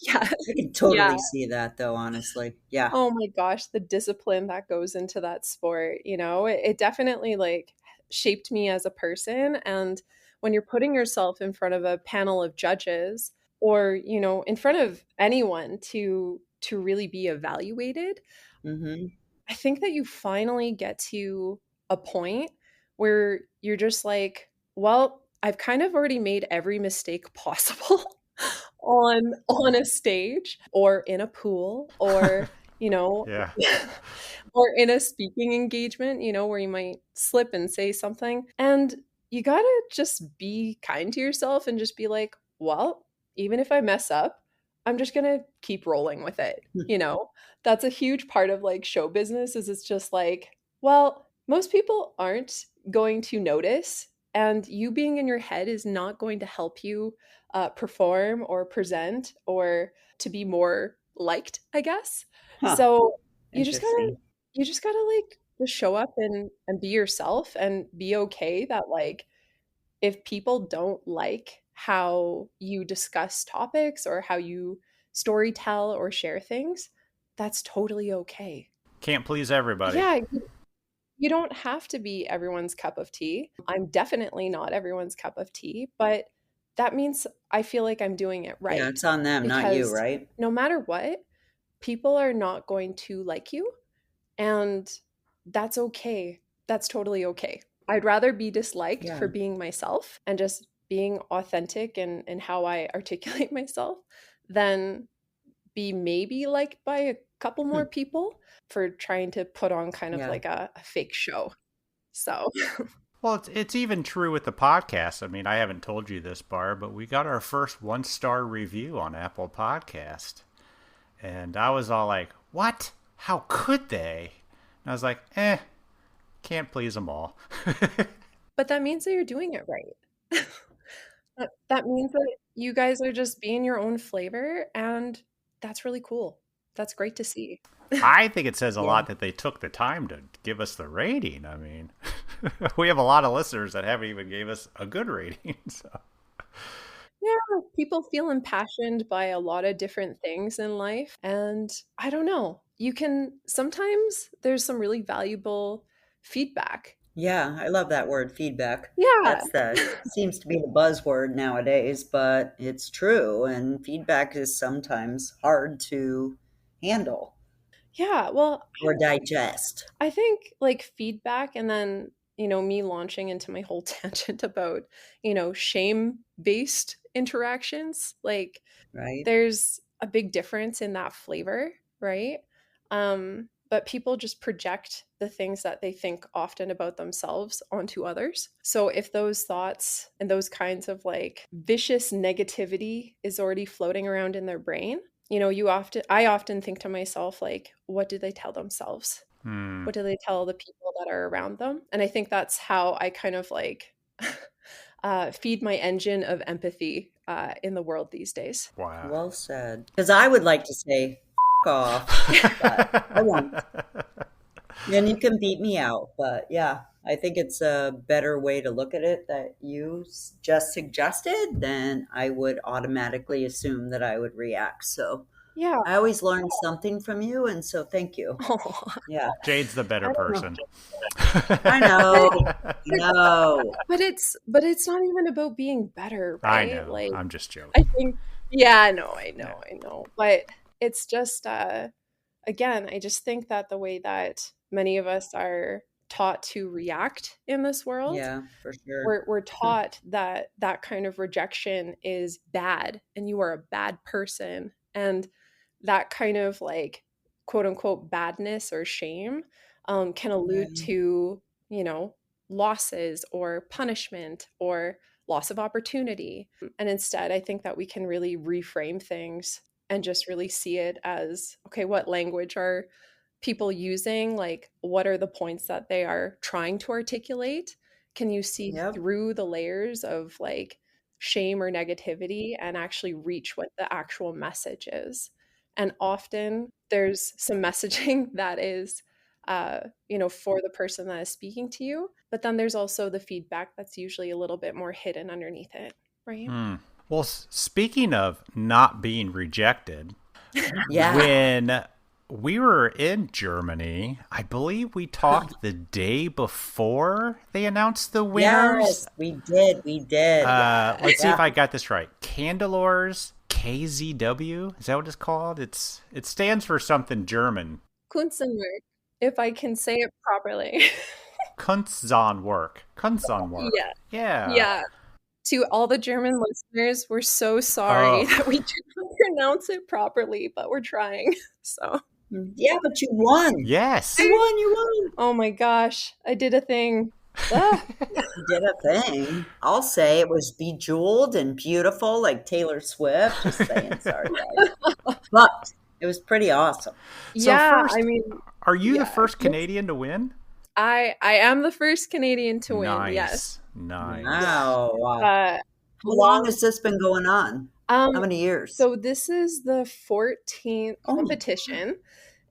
yeah. I can totally Yeah. see that, though, honestly. Yeah. Oh my gosh, the discipline that goes into that sport, it definitely like shaped me as a person. And when you're putting yourself in front of a panel of judges or, in front of anyone to really be evaluated, Mm-hmm. I think that you finally get to a point where you're just like, well, I've kind of already made every mistake possible on a stage or in a pool or, Yeah. or in a speaking engagement, where you might slip and say something. And you got to just be kind to yourself and just be like, well, even if I mess up, I'm just going to keep rolling with it. That's a huge part of like show business is it's just like, well, most people aren't going to notice. And you being in your head is not going to help you perform or present or to be more liked, I guess. Huh. So you just gotta Interesting. like just show up and be yourself and be okay that like if people don't like how you discuss topics or how you story tell or share things, that's totally okay. Can't please everybody. Yeah, you don't have to be everyone's cup of tea. I'm definitely not everyone's cup of tea, but that means I feel like I'm doing it right. Yeah, it's on them, not you, Because right? no matter what, people are not going to like you, and that's okay. That's totally okay. I'd rather be disliked Yeah. for being myself and just being authentic in how I articulate myself than be maybe liked by a couple more people for trying to put on kind of Yeah. like a fake show. So Well, it's even true with the podcast. I mean, I haven't told you this, Barb, but we got our first 1-star review on Apple Podcast. And I was all like, what? How could they? And I was like, can't please them all. but that means that you're doing it right. that means that you guys are just being your own flavor, and that's really cool. That's great to see. I think it says a Yeah. lot that they took the time to give us the rating. I mean, we have a lot of listeners that haven't even gave us a good rating. So. Yeah, people feel impassioned by a lot of different things in life. And I don't know, sometimes there's some really valuable feedback. Yeah, I love that word, feedback. Yeah. Seems to be the buzzword nowadays, but it's true. And feedback is sometimes hard to handle Yeah. Well, or digest. I think like feedback and then, me launching into my whole tangent about, shame-based interactions, like Right? there's a big difference in that flavor, right? But people just project the things that they think often about themselves onto others. So if those thoughts and those kinds of like vicious negativity is already floating around in their brain, I often think to myself, like, what do they tell themselves? What do they tell the people that are around them? And I think that's how I kind of like feed my engine of empathy in the world these days. Wow. Well said. Because I would like to say, F off, but I won't. Then you can beat me out. But yeah, I think it's a better way to look at it that you just suggested. Then I would automatically assume that I would react. So Yeah. I always learn something from you. And so thank you. Oh, Yeah. Jade's the better person. I know. No. but it's not even about being better, I right? know. Like I'm just joking. I think I know. But it's just again, I just think that the way that many of us are taught to react in this world. Yeah, for sure. We're taught that that kind of rejection is bad and you are a bad person. And that kind of like quote unquote badness or shame can allude to, losses or punishment or loss of opportunity. And instead, I think that we can really reframe things and just really see it as, okay, what language are people using? Like, what are the points that they are trying to articulate? Can you see through the layers of like shame or negativity and actually reach what the actual message is? And often there's some messaging that is, for the person that is speaking to you. But then there's also the feedback that's usually a little bit more hidden underneath it, right? Well, speaking of not being rejected, Yeah. when we were in Germany, I believe we talked the day before they announced the winners. Yes, we did. Let's see if I got this right. CANDULOR's KZW, is that what it's called? It stands for something German. KunstZahnWerk, if I can say it properly. KunstZahnWerk. Yeah. To all the German listeners, we're so sorry that we didn't pronounce it properly, but we're trying. So yeah, but you won. Yes, you won. Oh my gosh, I did a thing. You did a thing. I'll say it was bejeweled and beautiful, like Taylor Swift. Just saying, sorry guys, but it was pretty awesome. So first, are you the first Canadian to win? I am the first Canadian to win. Nice. Yes. Nice. Wow. How long has this been going on? How many years? So this is the 14th competition,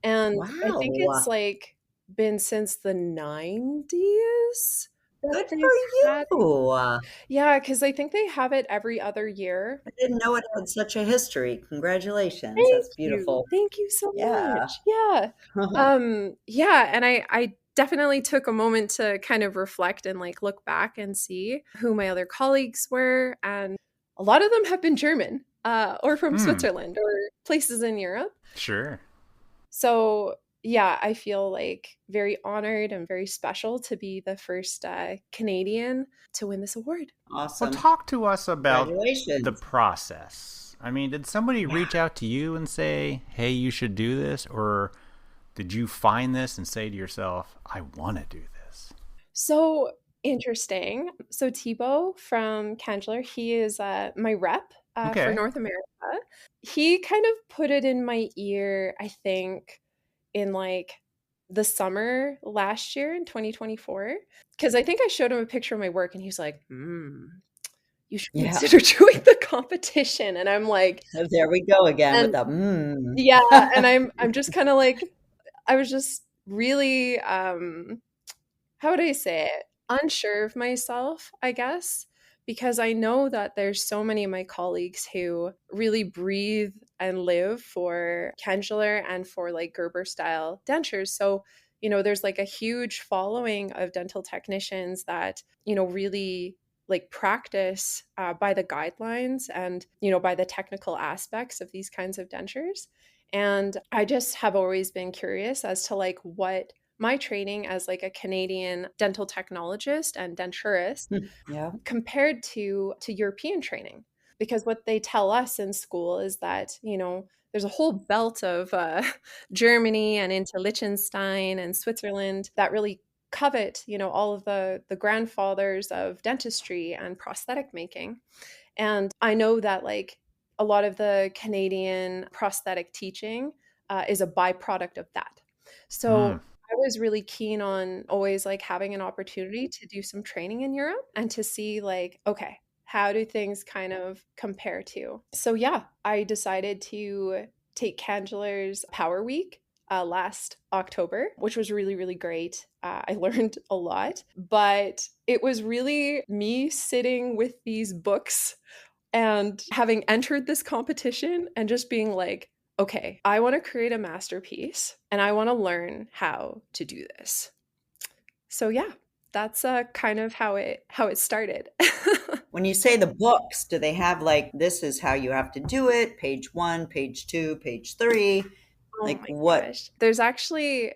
and I think it's like been since the 90s. Good for you. Yeah, because I think they have it every other year. I didn't know it had such a history. Congratulations. That's beautiful. Thank you so much. Yeah. And I definitely took a moment to kind of reflect and like look back and see who my other colleagues were. And a lot of them have been German or from Switzerland or places in Europe. Sure. So yeah, I feel like very honored and very special to be the first Canadian to win this award. Awesome. Well, talk to us about the process. I mean, did somebody reach out to you and say, hey, you should do this? Or did you find this and say to yourself, I want to do this? So interesting. So Thibaut from CANDULOR, he is my rep for North America. He kind of put it in my ear, I think, in like the summer last year in 2024. Because I think I showed him a picture of my work and he was like, you should consider doing the competition. And I'm like, oh, there we go again with the Yeah. And I'm just kind of like, I was just really, how would I say it? Unsure of myself, I guess, because I know that there's so many of my colleagues who really breathe and live for CANDULOR and for like Gerber style dentures. So, there's like a huge following of dental technicians that, really like practice by the guidelines and, by the technical aspects of these kinds of dentures. And I just have always been curious as to like what my training as like a Canadian dental technologist and denturist compared to European training. Because what they tell us in school is that, there's a whole belt of Germany and into Liechtenstein and Switzerland that really covet, all of the grandfathers of dentistry and prosthetic making. And I know that like a lot of the Canadian prosthetic teaching is a byproduct of that. So I was really keen on always like having an opportunity to do some training in Europe and to see like, okay, how do things kind of compare to? So yeah, I decided to take CANDULOR's Power Week last October, which was really, really great. I learned a lot, but it was really me sitting with these books and having entered this competition and just being like, okay, I want to create a masterpiece and I want to learn how to do this. So yeah, that's kind of how it started. When you say the books, do they have like, this is how you have to do it, page 1, page 2, page 3? Like what? Gosh. There's actually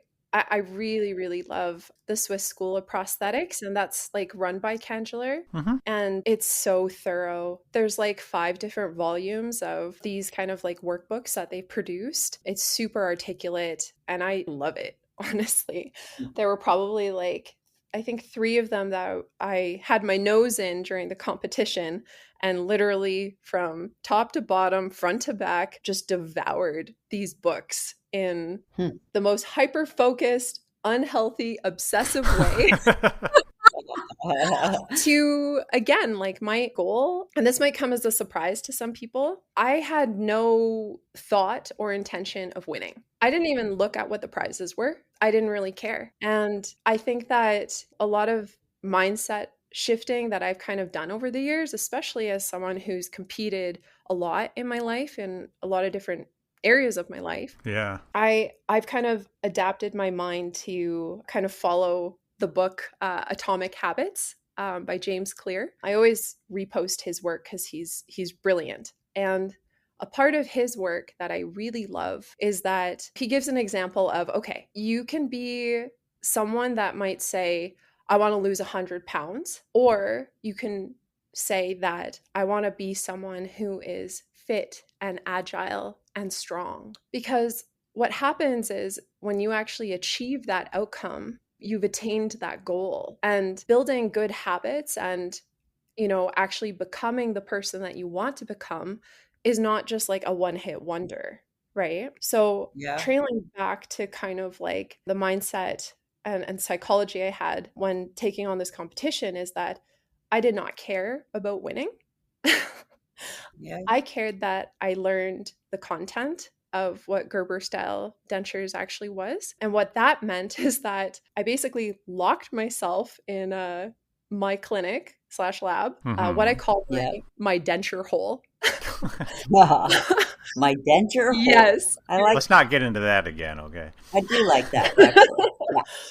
I really, really love the Swiss School of Prosthetics, and that's like run by CANDULOR. And it's so thorough. There's like 5 different volumes of these kind of like workbooks that they produced. It's super articulate, and I love it, honestly. There were probably like, I think 3 of them that I had my nose in during the competition, and literally from top to bottom, front to back, just devoured these books in the most hyper-focused, unhealthy, obsessive way. To, again, like my goal, and this might come as a surprise to some people, I had no thought or intention of winning. I didn't even look at what the prizes were. I didn't really care. And I think that a lot of mindset shifting that I've kind of done over the years, especially as someone who's competed a lot in my life in a lot of different areas of my life. Yeah. I've kind of adapted my mind to kind of follow the book Atomic Habits by James Clear. I always repost his work because he's brilliant. And a part of his work that I really love is that he gives an example of, okay, you can be someone that might say, I want to lose 100 pounds, or you can say that I want to be someone who is fit and agile and strong. Because what happens is when you actually achieve that outcome, you've attained that goal. And building good habits and, you know, actually becoming the person that you want to become is not just like a one-hit wonder, right? So trailing back to kind of like the mindset and psychology I had when taking on this competition is that I did not care about winning. I cared that I learned the content of what Gerber style dentures actually was. And what that meant is that I basically locked myself in my clinic / lab, what I call my denture hole. My denture hole. Yes. Let's not get into that again, okay? I do like that. Yeah.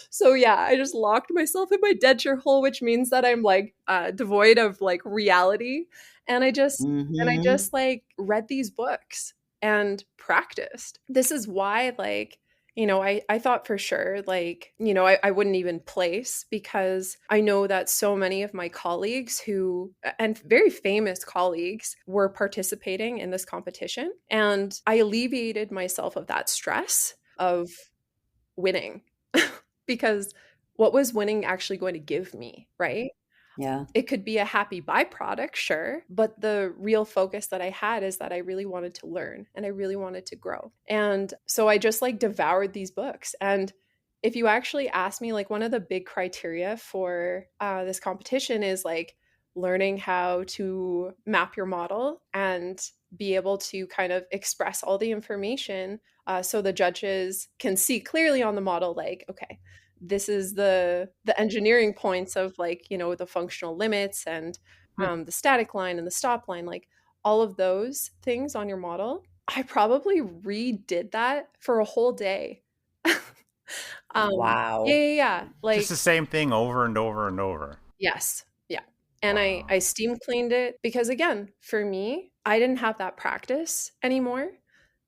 So yeah, I just locked myself in my denture hole, which means that I'm like devoid of like reality. And I just like read these books and practiced. This is why, like, you know, I thought for sure, like, you know, I wouldn't even place, because I know that so many of my colleagues and very famous colleagues were participating in this competition. And I alleviated myself of that stress of winning because what was winning actually going to give me, right? Yeah. It could be a happy byproduct, sure. But the real focus that I had is that I really wanted to learn and I really wanted to grow. And so I just like devoured these books. And if you actually ask me, like, one of the big criteria for this competition is like learning how to map your model and be able to kind of express all the information so the judges can see clearly on the model, like, okay, this is the engineering points of, like, you know, the functional limits and the static line and the stop line, like all of those things on your model. I probably redid that for a whole day. Wow. Yeah. Like just the same thing over and over and over. Yes. Yeah. And I steam cleaned it because, again, for me, I didn't have that practice anymore.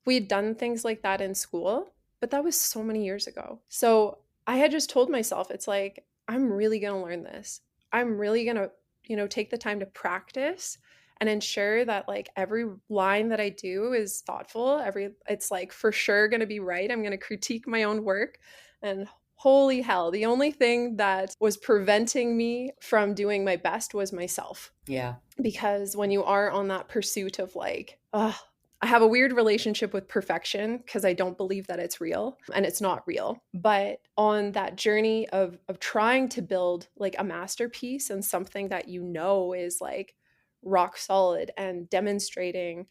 We'd done things like that in school, but that was so many years ago. So I had just told myself, it's like, I'm really going to learn this. I'm really going to, you know, take the time to practice and ensure that, like, every line that I do is thoughtful. It's like for sure going to be right. I'm going to critique my own work. And holy hell, the only thing that was preventing me from doing my best was myself. Yeah. Because when you are on that pursuit of, like, I have a weird relationship with perfection because I don't believe that it's real, and it's not real. But on that journey of trying to build like a masterpiece and something that, you know, is like rock solid and demonstrating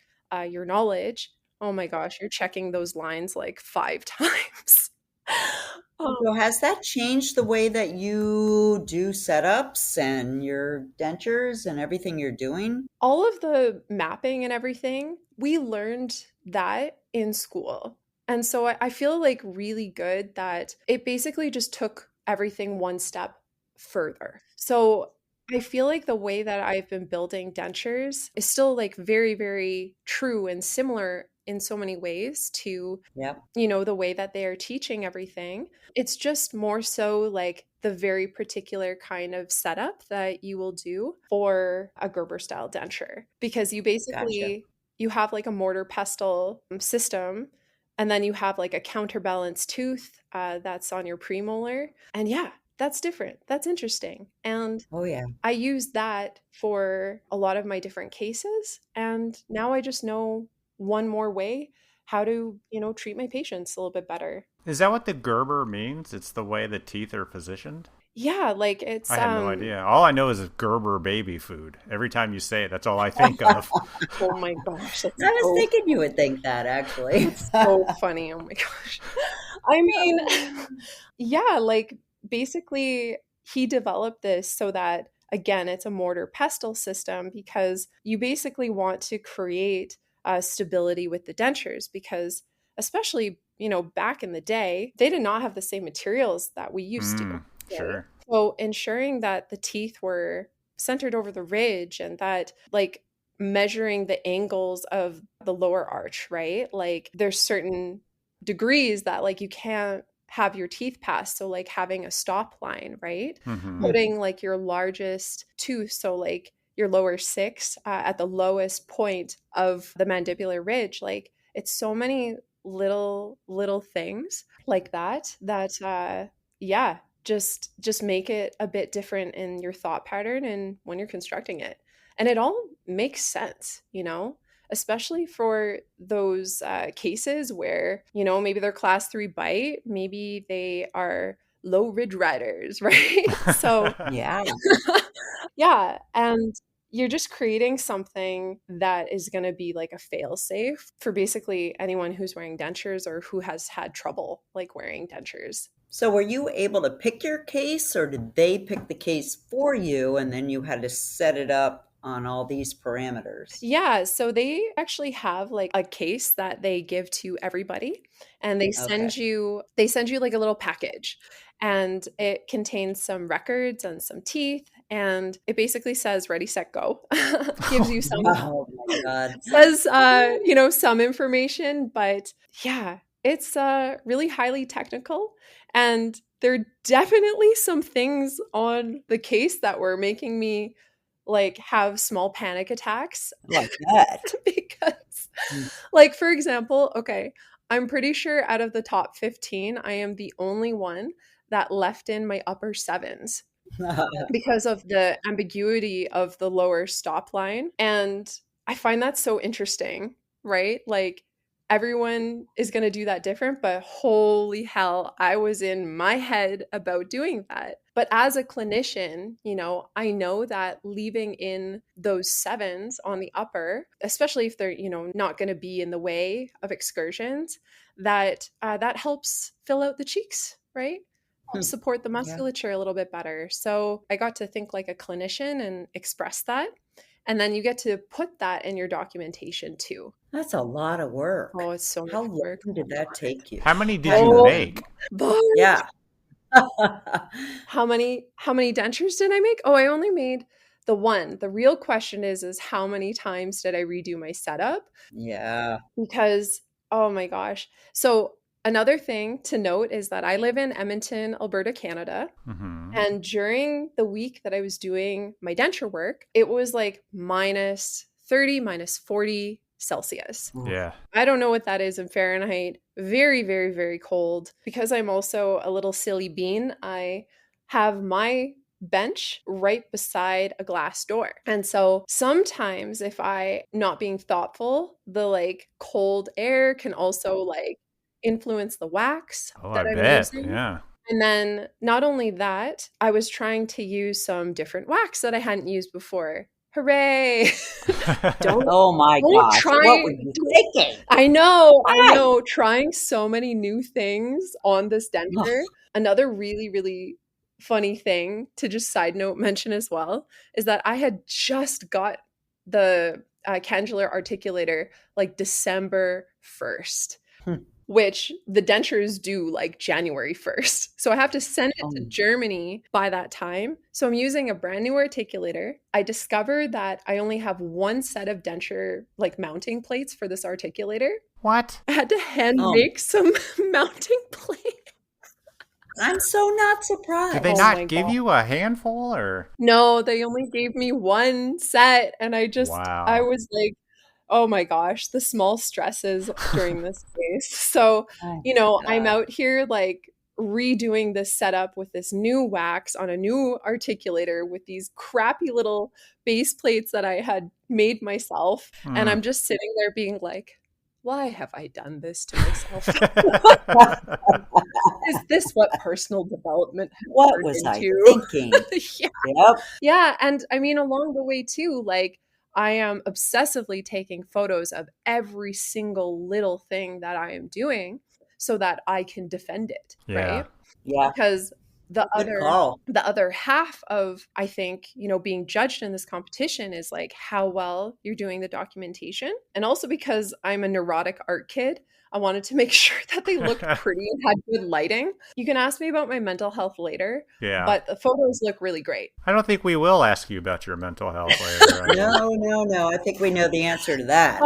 your knowledge, oh my gosh, you're checking those lines like 5 times. So has that changed the way that you do setups and your dentures and everything you're doing? All of the mapping and everything, we learned that in school. And so I feel like really good that it basically just took everything one step further. So I feel like the way that I've been building dentures is still like very, very true and similar in so many ways to, Yep. the way that they are teaching everything. It's just more so like the very particular kind of setup that you will do for a Gerber style denture, because you basically, you have like a mortar pestle system, and then you have like a counterbalance tooth that's on your premolar. And yeah, that's different. That's interesting. And Oh, yeah. I use that for a lot of my different cases. And now I just know one more way how to, treat my patients a little bit better. Is that what the Gerber means? It's the way the teeth are positioned? Yeah, like it's I had no idea. All I know is Gerber baby food. Every time you say it, that's all I think of. Oh my gosh. I was thinking you would think that, actually. So funny. Oh my gosh. I mean, yeah, like basically he developed this so that, again, it's a mortar pestle system, because you basically want to create stability with the dentures, because especially, back in the day, they did not have the same materials that we used to. Right? Sure. So ensuring that the teeth were centered over the ridge, and that like measuring the angles of the lower arch, right? Like there's certain degrees that like you can't have your teeth past. So like having a stop line, right? Mm-hmm. Putting like your largest tooth, so like your lower six at the lowest point of the mandibular ridge. Like it's so many little things like that yeah, just make it a bit different in your thought pattern and when you're constructing it. And it all makes sense, especially for those cases where, maybe they're class 3 bite, maybe they are low ridge riders, right? So Yeah. yeah, and you're just creating something that is going to be like a fail safe for basically anyone who's wearing dentures or who has had trouble like wearing dentures. So were you able to pick your case, or did they pick the case for you and then you had to set it up on all these parameters? Yeah, so they actually have like a case that they give to everybody, and they send you like a little package, and it contains some records and some teeth, and it basically says ready, set, go. Gives you some Oh my God. says some information, but yeah, it's really highly technical, and there are definitely some things on the case that were making me like have small panic attacks. Like that. Because like, for example, okay, I'm pretty sure out of the top 15, I am the only one that left in my upper 7s because of the ambiguity of the lower stop line. And I find that so interesting, right? Like everyone is going to do that different, but holy hell, I was in my head about doing that. But as a clinician, I know that leaving in those 7s on the upper, especially if they're, not going to be in the way of excursions, that helps fill out the cheeks, right? Helps support the musculature a little bit better. So I got to think like a clinician and express that. And then you get to put that in your documentation too. That's a lot of work. Oh, it's so much How work. long did that take you? How many did you make? Yeah. How many dentures did I make? Oh, I only made the one. The real question is how many times did I redo my setup? Yeah. Because, oh my gosh. So another thing to note is that I live in Edmonton, Alberta, Canada. Mm-hmm. And during the week that I was doing my denture work, it was like minus 30, minus 40 Celsius. Yeah. I don't know what that is in Fahrenheit. Very, very, very cold. Because I'm also a little silly bean, I have my bench right beside a glass door. And so sometimes if I not being thoughtful, the like cold air can also like influence the wax that I'm using. Yeah. And then not only that, I was trying to use some different wax that I hadn't used before. Hooray! Oh my gosh. What were you thinking? I know. Trying so many new things on this denture. Another really, really funny thing to just side note mention as well is that I had just got the CANDULOR articulator like December 1st. which the dentures do like January 1st. So I have to send it to Germany by that time. So I'm using a brand new articulator. I discovered that I only have one set of denture like mounting plates for this articulator. What? I had to hand make some mounting plates. I'm so not surprised. Did they not give you a handful or? No, they only gave me one set. And I was like, oh my gosh, the small stresses during this case. So, I'm out here like redoing this setup with this new wax on a new articulator with these crappy little base plates that I had made myself. And I'm just sitting there being like, why have I done this to myself? Is this what personal development has What was I thinking? Yeah. And I mean, along the way too, like I am obsessively taking photos of every single little thing that I am doing so that I can defend it. Right. Yeah. Because the other half of, I think, being judged in this competition is like how well you're doing the documentation. And also because I'm a neurotic art kid, I wanted to make sure that they looked pretty and had good lighting. You can ask me about my mental health later, but the photos look really great. I don't think we will ask you about your mental health later. No. I think we know the answer to that.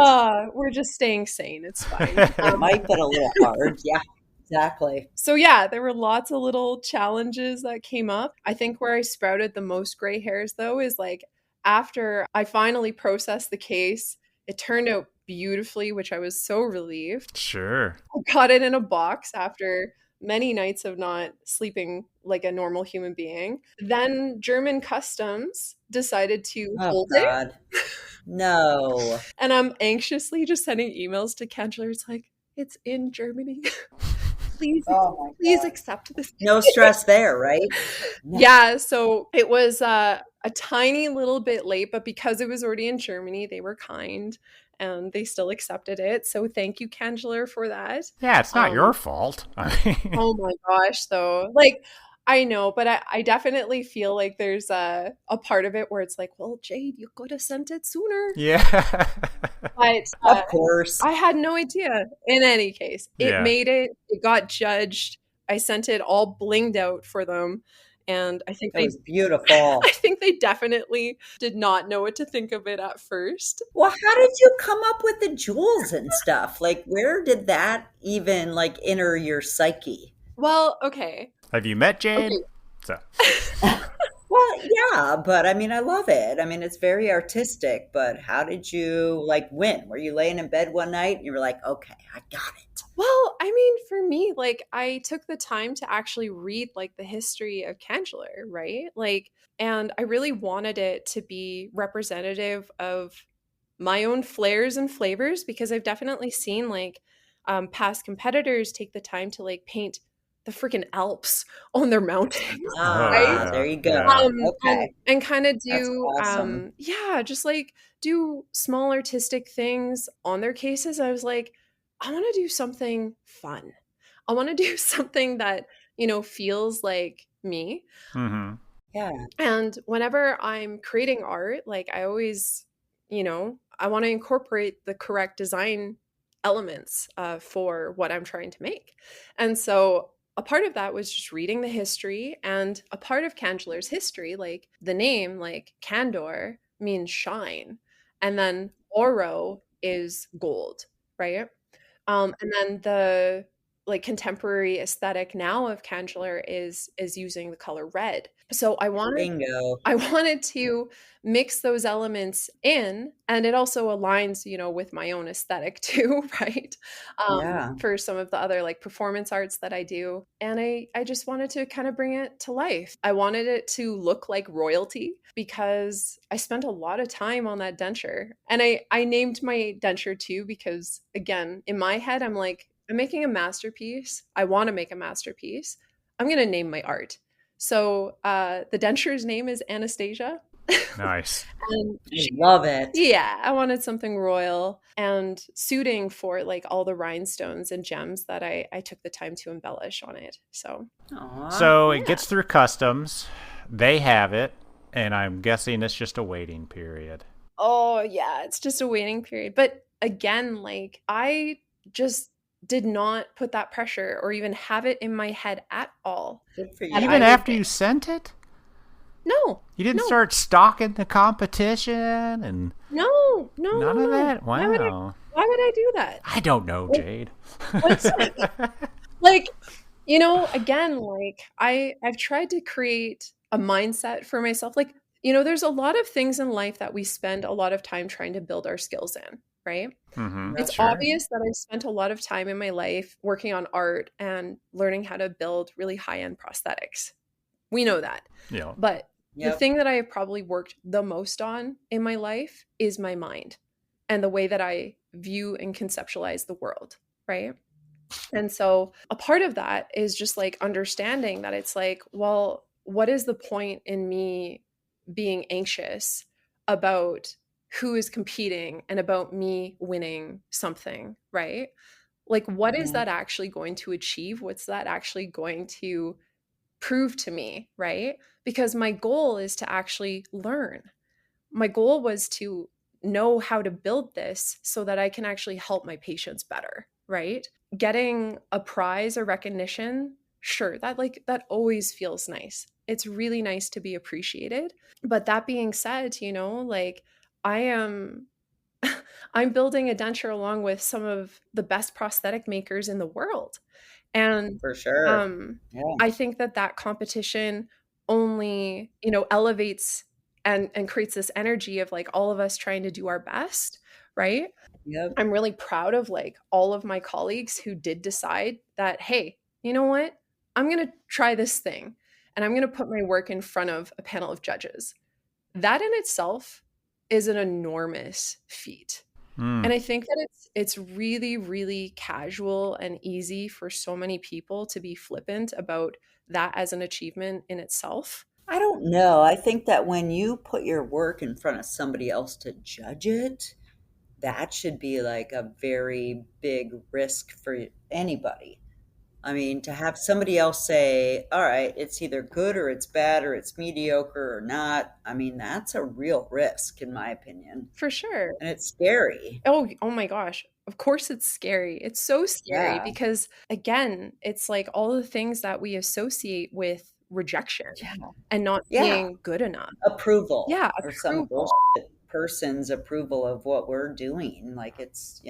We're just staying sane. It's fine. It might get a little hard. Yeah. Exactly. So yeah, there were lots of little challenges that came up. I think where I sprouted the most gray hairs though is like after I finally processed the case, it turned out beautifully, which I was so relieved. Sure. I got it in a box after many nights of not sleeping like a normal human being. Then German customs decided to hold it. No. And I'm anxiously just sending emails to CANDULOR. It's like, it's in Germany. Please accept this. No stress there, right? Yeah, so it was a tiny little bit late, but because it was already in Germany, they were kind and they still accepted it. So thank you, CANDULOR, for that. Yeah, it's not your fault. Oh my gosh, though. Like, I know, but I definitely feel like there's a part of it where it's like, well, Jade, you could have sent it sooner. Yeah. But of course. I had no idea. In any case, it made it. It got judged. I sent it all blinged out for them. And I think it was beautiful. I think they definitely did not know what to think of it at first. Well, how did you come up with the jewels and stuff? Like, where did that even like enter your psyche? Well, okay. Have you met Jade? Okay. Well, yeah, but I mean, I love it. I mean, it's very artistic, but how did you like win? Were you laying in bed one night and you were like, okay, I got it? Well, I mean, for me, like I took the time to actually read like the history of CANDULOR, right? Like, and I really wanted it to be representative of my own flares and flavors because I've definitely seen like past competitors take the time to like paint the freaking Alps on their mountains. Right? There you go. Okay. And kind of do, awesome. Just like do small artistic things on their cases. I was like, I want to do something fun. I want to do something that, feels like me. Mm-hmm. Yeah. And whenever I'm creating art, like I always, I want to incorporate the correct design elements for what I'm trying to make. And so a part of that was just reading the history, and a part of CANDULOR's history, like the name, like Candor means shine, and then oro is gold, right? And then the like contemporary aesthetic now of CANDULOR is using the color red. So I wanted to mix those elements in, and it also aligns, with my own aesthetic too, right? For some of the other like performance arts that I do. And I just wanted to kind of bring it to life. I wanted it to look like royalty because I spent a lot of time on that denture. And I named my denture too, because again, in my head, I'm like, I'm making a masterpiece. I want to make a masterpiece. I'm going to name my art. So the denture's name is Anastasia. Nice. I love it. Yeah, I wanted something royal and suiting for like all the rhinestones and gems that I took the time to embellish on it. So, it gets through customs. They have it, and I'm guessing it's just a waiting period. Oh, yeah, it's just a waiting period. But again, like I just did not put that pressure or even have it in my head at all. Good for you. that Even I would after win. you sent it? No. You didn't no, start stalking the competition and No, none of that? Why would I do that? I don't know, Jade. What's like, again, like I've tried to create a mindset for myself. Like, there's a lot of things in life that we spend a lot of time trying to build our skills in, right? Mm-hmm. It's Sure. obvious that I've spent a lot of time in my life working on art and learning how to build really high-end prosthetics. We know that. Yeah. But the Yep. thing that I have probably worked the most on in my life is my mind and the way that I view and conceptualize the world, right? And so a part of that is just like understanding that it's like, well, what is the point in me being anxious about who is competing and about me winning something, right? Like, what is Mhm. that actually going to achieve? What's that actually going to prove to me, right? Because my goal is to actually learn. My goal was to know how to build this so that I can actually help my patients better, right? Getting a prize or recognition, sure, that always feels nice. It's really nice to be appreciated. But that being said, like I am I'm building a denture along with some of the best prosthetic makers in the world. And For sure. Yeah. I think that competition only, elevates and creates this energy of like all of us trying to do our best, right? Yep. I'm really proud of like all of my colleagues who did decide that, hey, you know what? I'm going to try this thing and I'm going to put my work in front of a panel of judges. That in itself is an enormous feat. Mm. And I think that it's really, really casual and easy for so many people to be flippant about that as an achievement in itself. I don't know. I think that when you put your work in front of somebody else to judge it, that should be like a very big risk for anybody. I mean, to have somebody else say, all right, it's either good or it's bad or it's mediocre or not, I mean, that's a real risk, in my opinion. For sure. And it's scary. Oh my gosh. Of course it's scary. It's so scary Yeah. because again, it's like all the things that we associate with rejection Yeah. and not Yeah. being good enough. Approval. Yeah, Or some approval. bullshit person's approval of what we're doing. Like it's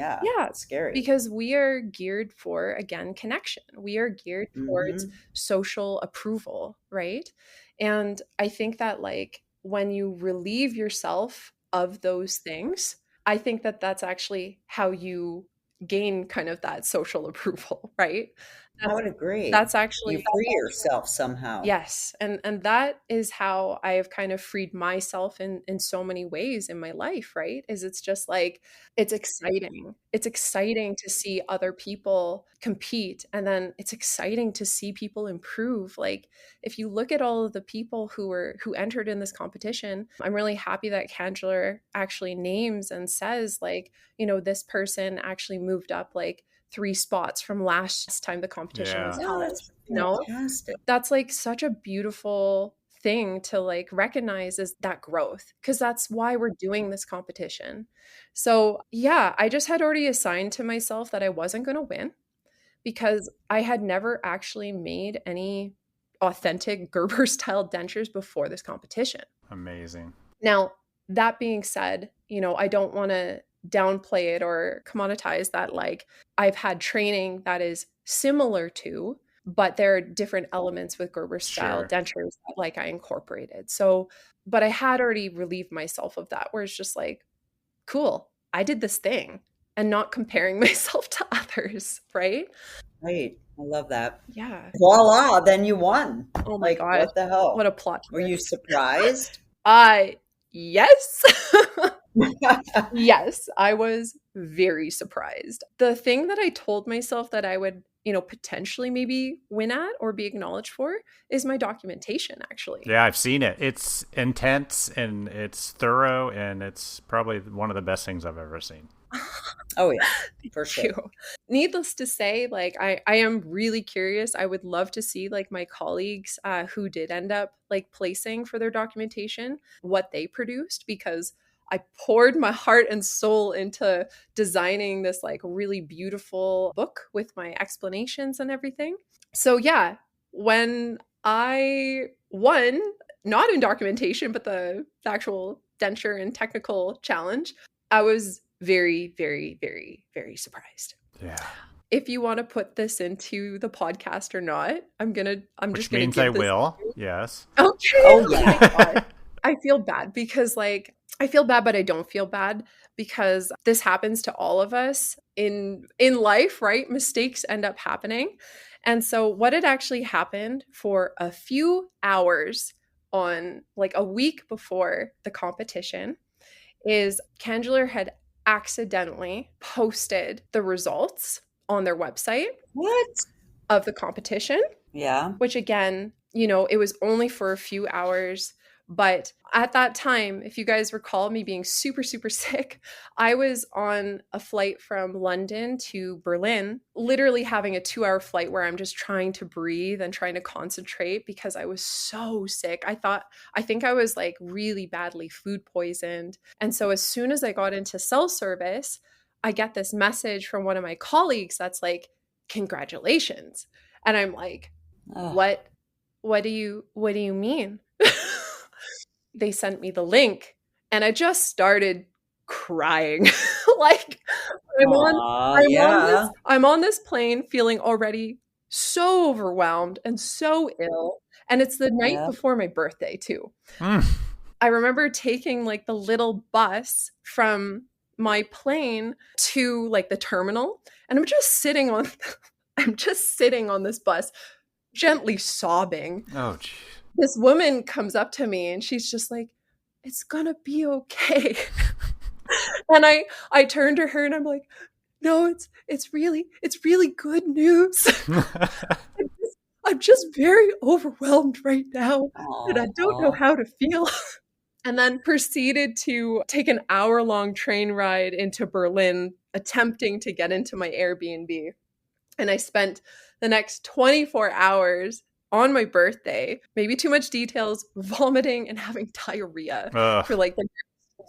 scary. Because we are geared for, again, connection. We are geared towards social approval, right? And I think that like when you relieve yourself of those things, I think that that's actually how you gain kind of that social approval, right? I would agree. That's actually You free yourself somehow. yes. And that is how I have kind of freed myself in so many ways in my life, right? Is it's just like it's exciting. It's exciting to see other people compete and then it's exciting to see people improve. Like if you look at all of the people who entered in this competition, I'm really happy that CANDULOR actually names and says like, this person actually moved up like 3 spots from last time the competition was Yeah. Oh, held. that's No, fantastic. that's like such a beautiful thing to like recognize is that growth because that's why we're doing this competition. So yeah, I just had already assigned to myself that I wasn't going to win because I had never actually made any authentic Gerber style dentures before this competition. Amazing. Now, that being said, I don't want to downplay it or commoditize that like I've had training that is similar to, but there are different elements with Gerber style Sure. dentures that like I incorporated. So, but I had already relieved myself of that where it's just like, cool, I did this thing and not comparing myself to others, right? Right. I love that. Yeah. Voila, then you won. Oh my Like, gosh. what the hell? What a plot Were you twist. surprised? Yes. Yes, I was very surprised. The thing that I told myself that I would, potentially maybe win at or be acknowledged for is my documentation, actually. Yeah, I've seen it. It's intense and it's thorough and it's probably one of the best things I've ever seen. Oh, yeah, for sure. You. Needless to say, like I am really curious. I would love to see like my colleagues who did end up like placing for their documentation, what they produced, because I poured my heart and soul into designing this like really beautiful book with my explanations and everything. So yeah, when I won, not in documentation, but the actual denture and technical challenge, I was very, very, very, very surprised. Yeah. If you want to put this into the podcast or not, I'm Which just gonna means give I this. will. Yes. Okay. Oh, my yeah. God. I feel bad because like I feel bad, but I don't feel bad because this happens to all of us in life, right? Mistakes end up happening. And so what had actually happened for a few hours on like a week before the competition is CANDULOR had accidentally posted the results on their website What? of the competition, Yeah. which again, you know, it was only for a few hours. But at that time, if you guys recall me being super, super sick, I was on a flight from London to Berlin, literally having a 2-hour flight where I'm just trying to breathe and trying to concentrate because I was so sick. I think I was like really badly food poisoned. And so as soon as I got into cell service, I get this message from one of my colleagues that's like, congratulations. And I'm like, Ugh. what do you mean? They sent me the link and I just started crying. Like Aw, yeah. I'm on this plane feeling already so overwhelmed and so ill. And it's the night Yeah. before my birthday too. Mm. I remember taking like the little bus from my plane to like the terminal and I'm just sitting on this bus gently sobbing. Oh, geez. This woman comes up to me and she's just like, it's gonna be okay. And I turned to her and I'm like, no, it's really good news. I'm just very overwhelmed right now and I don't know Aw. how to feel. And then proceeded to take an hour-long train ride into Berlin, attempting to get into my Airbnb. And I spent the next 24 hours on my birthday, maybe too much details, vomiting and having diarrhea Ugh. for like the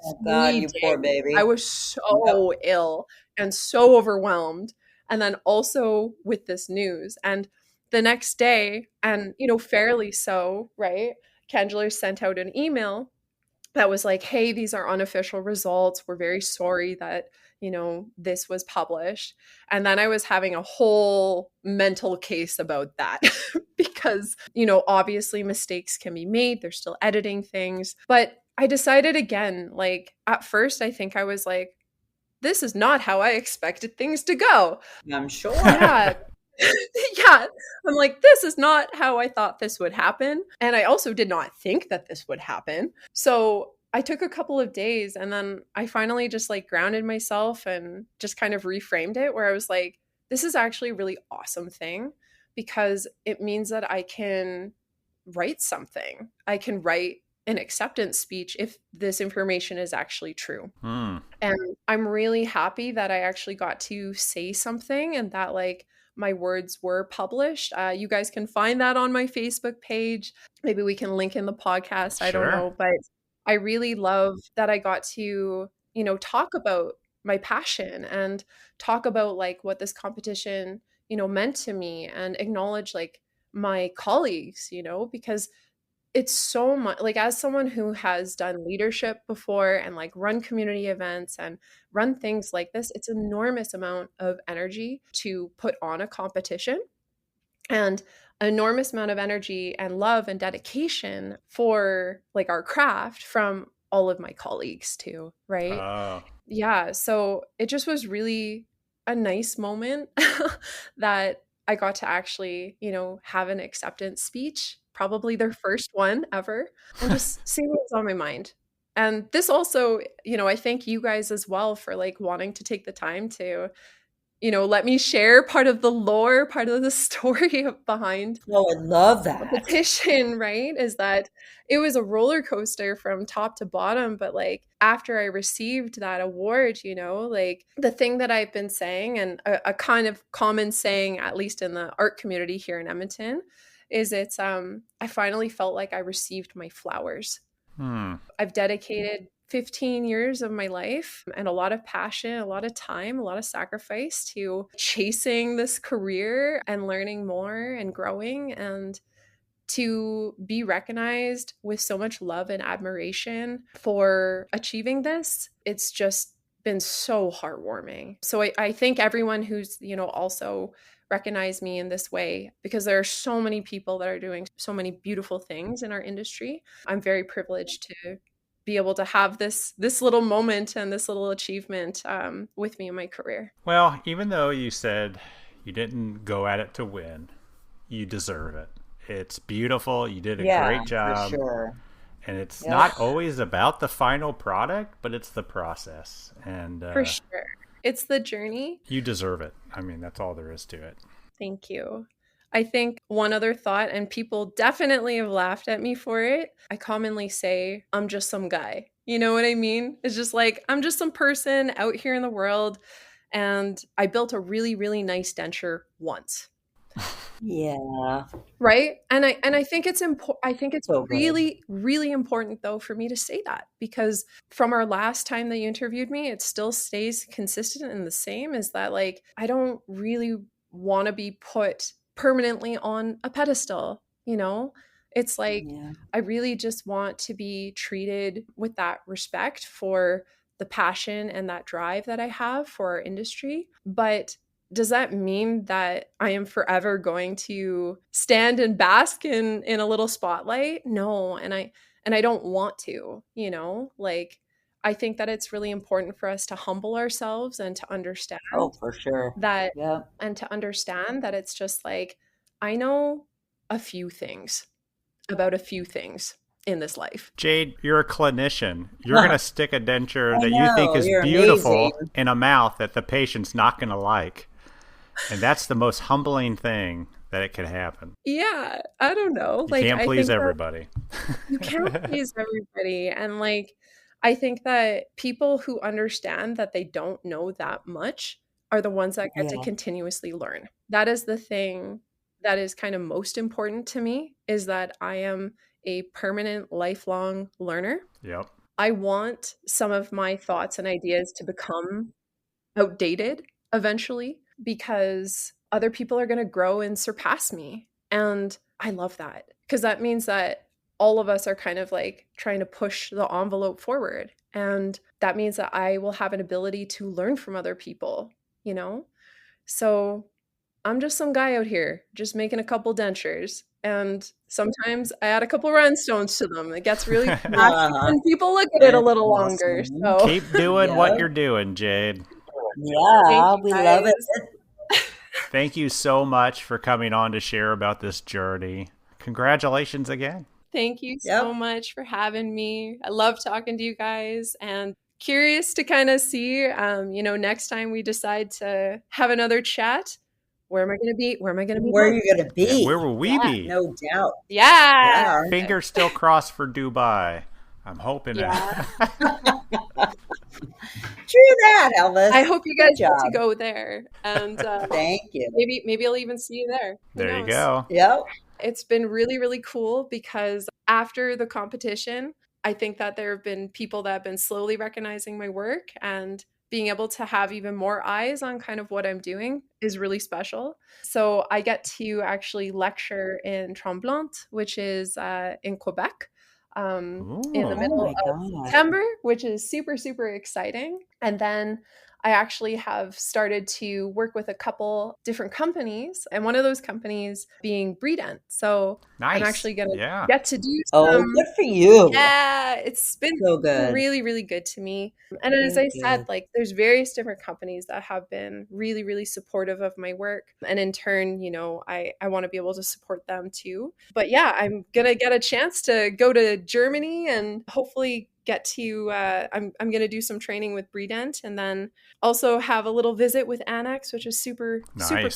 Oh, God, you poor baby. I was so ill and so overwhelmed. And then also with this news. And the next day, and you know, fairly so, right? CANDULOR sent out an email that was like, hey, these are unofficial results. We're very sorry that, you know, this was published. And then I was having a whole mental case about that because, you know, obviously mistakes can be made. They're still editing things. But I decided again, like at first, I think I was like, this is not how I expected things to go. I'm sure. Yeah. Yeah. I'm like, this is not how I thought this would happen. And I also did not think that this would happen. So I took a couple of days and then I finally just like grounded myself and just kind of reframed it where I was like, this is actually a really awesome thing because it means that I can write something. I can write an acceptance speech if this information is actually true. Mm. And I'm really happy that I actually got to say something and that like my words were published. You guys can find that on my Facebook page. Maybe we can link in the podcast. I don't Sure. know, but I really love that I got to, you know, talk about my passion and talk about like what this competition, you know, meant to me and acknowledge like my colleagues, you know, because it's so much like as someone who has done leadership before and like run community events and run things like this, it's an enormous amount of energy to put on a competition and an enormous amount of energy and love and dedication for like our craft from all of my colleagues too, right? Oh. Yeah, so it just was really a nice moment that I got to actually, you know, have an acceptance speech, probably their first one ever, and just say what's on my mind. And this also, you know, I thank you guys as well for like wanting to take the time to, you know, let me share part of the lore, part of the story behind Oh, I love the that. petition, right? Is that it was a roller coaster from top to bottom. But like after I received that award, you know, like the thing that I've been saying and a kind of common saying, at least in the art community here in Edmonton, is I finally felt like I received my flowers. Hmm. I've dedicated 15 years of my life and a lot of passion, a lot of time, a lot of sacrifice to chasing this career and learning more and growing, and to be recognized with so much love and admiration for achieving this. It's just been so heartwarming. So I thank everyone who's, also recognized me in this way, because there are so many people that are doing so many beautiful things in our industry. I'm very privileged to be able to have this little moment and this little achievement with me in my career. Well, even though you said you didn't go at it to win, you deserve it. It's beautiful. You did a great job. For sure. And it's not always about the final product, but it's the process. And for sure. It's the journey. You deserve it. I mean, that's all there is to it. Thank you. I think one other thought, and people definitely have laughed at me for it. I commonly say, I'm just some guy. You know what I mean? It's just like, I'm just some person out here in the world. And I built a really, really nice denture once. Yeah. Right. And I think it's important. I think it's So really, really important, though, for me to say that, because from our last time that you interviewed me, it still stays consistent and the same, is that, like, I don't really want to be put permanently on a pedestal. It's like, I really just want to be treated with that respect for the passion and that drive that I have for our industry. But does that mean that I am forever going to stand and bask in a little spotlight? No. And I don't want to, like, I think that it's really important for us to humble ourselves and to understand for sure. that, and to understand that it's just like, I know a few things about a few things in this life. Jade, you're a clinician. You're going to stick a denture that you think is you're beautiful amazing. in a mouth that the patient's not going to like. And that's the most humbling thing that it could happen. Yeah, I don't know. You can't please everybody. You can't please everybody. And, like, I think that people who understand that they don't know that much are the ones that get to continuously learn. That is the thing that is kind of most important to me, is that I am a permanent, lifelong learner. Yep. I want some of my thoughts and ideas to become outdated eventually, because other people are going to grow and surpass me. And I love that, because that means that all of us are kind of like trying to push the envelope forward. And that means that I will have an ability to learn from other people, So I'm just some guy out here just making a couple dentures. And sometimes I add a couple rhinestones to them. It gets really and people look at it a little longer. So keep doing what you're doing, Jade. Yeah, we love it. Thank you so much for coming on to share about this journey. Congratulations again. Thank you so much for having me. I love talking to you guys, and curious to kind of see, next time we decide to have another chat, where am I going to be? Where am I going to be? Where are you going to be? Yeah, where will we be? No doubt. Yeah. Fingers still crossed for Dubai. I'm hoping that. True that, Elvis. I hope you guys get to go there. And thank you. Maybe I'll even see you there. There you go. Yep. It's been really, really cool, because after the competition, I think that there have been people that have been slowly recognizing my work, and being able to have even more eyes on kind of what I'm doing is really special. So I get to actually lecture in Tremblant, which is in Quebec. In the middle of September, which is super, super exciting. And then I actually have started to work with a couple different companies, and one of those companies being Bredent. So I'm actually going to get to do some. Good for you. Yeah, it's been so good. Really, really good to me. And as I said, like, there's various different companies that have been really, really supportive of my work. And in turn, I want to be able to support them too. But yeah, I'm going to get a chance to go to Germany and hopefully get to, I'm going to do some training with Bredent, and then also have a little visit with Annex, which is super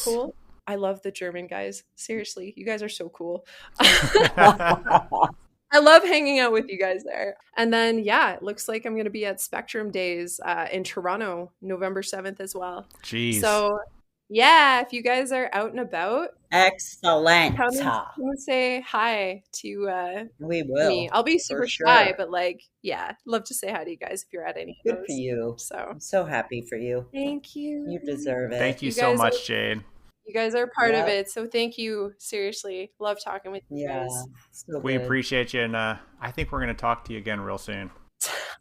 cool. I love the German guys. Seriously, you guys are so cool. I love hanging out with you guys there. And then, it looks like I'm going to be at Spectrum Days in Toronto, November 7th as well. Jeez. So yeah, if you guys are out and about, Excellent. come and say hi to We will. me. I'll be super for sure. shy, but like, yeah, love to say hi to you guys if you're at any of Good those. for you. So I'm so happy for you. thank you. You deserve it. Thank you You so guys much, Jade. You guys are part of Yep. it, so thank you. Seriously, love talking with you Yeah, guys. so We good. appreciate you, and I think we're going to talk to you again real soon.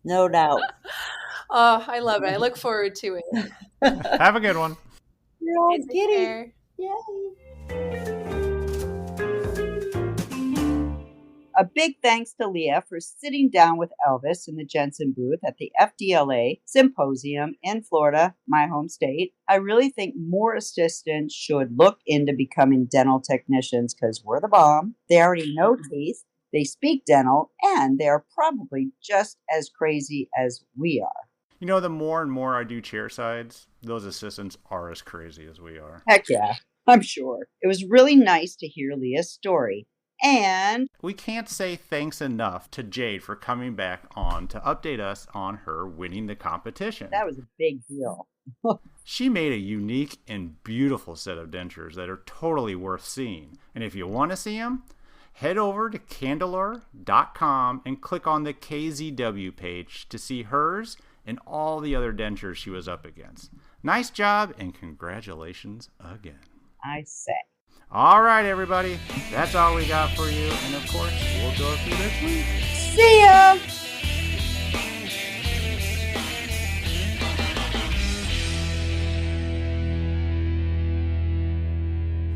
No doubt. Oh, I love it. I look forward to it. Have a good one. You're all Take giddy. care. Yay. A big thanks to Leah for sitting down with Elvis in the Jensen booth at the FDLA Symposium in Florida, my home state. I really think more assistants should look into becoming dental technicians because we're the bomb. They already know teeth, they speak dental, and they are probably just as crazy as we are. You know, the more and more I do chair sides, those assistants are as crazy as we are. Heck yeah, I'm sure. It was really nice to hear Leah's story. And we can't say thanks enough to Jade for coming back on to update us on her winning the competition. that was a big deal. She made a unique and beautiful set of dentures that are totally worth seeing. And if you want to see them, head over to CANDULOR.com and click on the KZW page to see hers and all the other dentures she was up against. Nice job and congratulations again. I say. All right, everybody. That's all we got for you. And of course, we'll talk to you next week. See ya!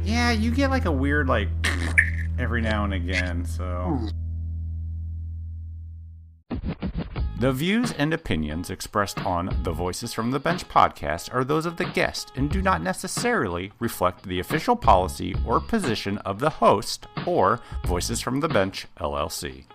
Yeah, you get like a weird, like, every now and again, so. The views and opinions expressed on the Voices from the Bench podcast are those of the guest and do not necessarily reflect the official policy or position of the host or Voices from the Bench, LLC.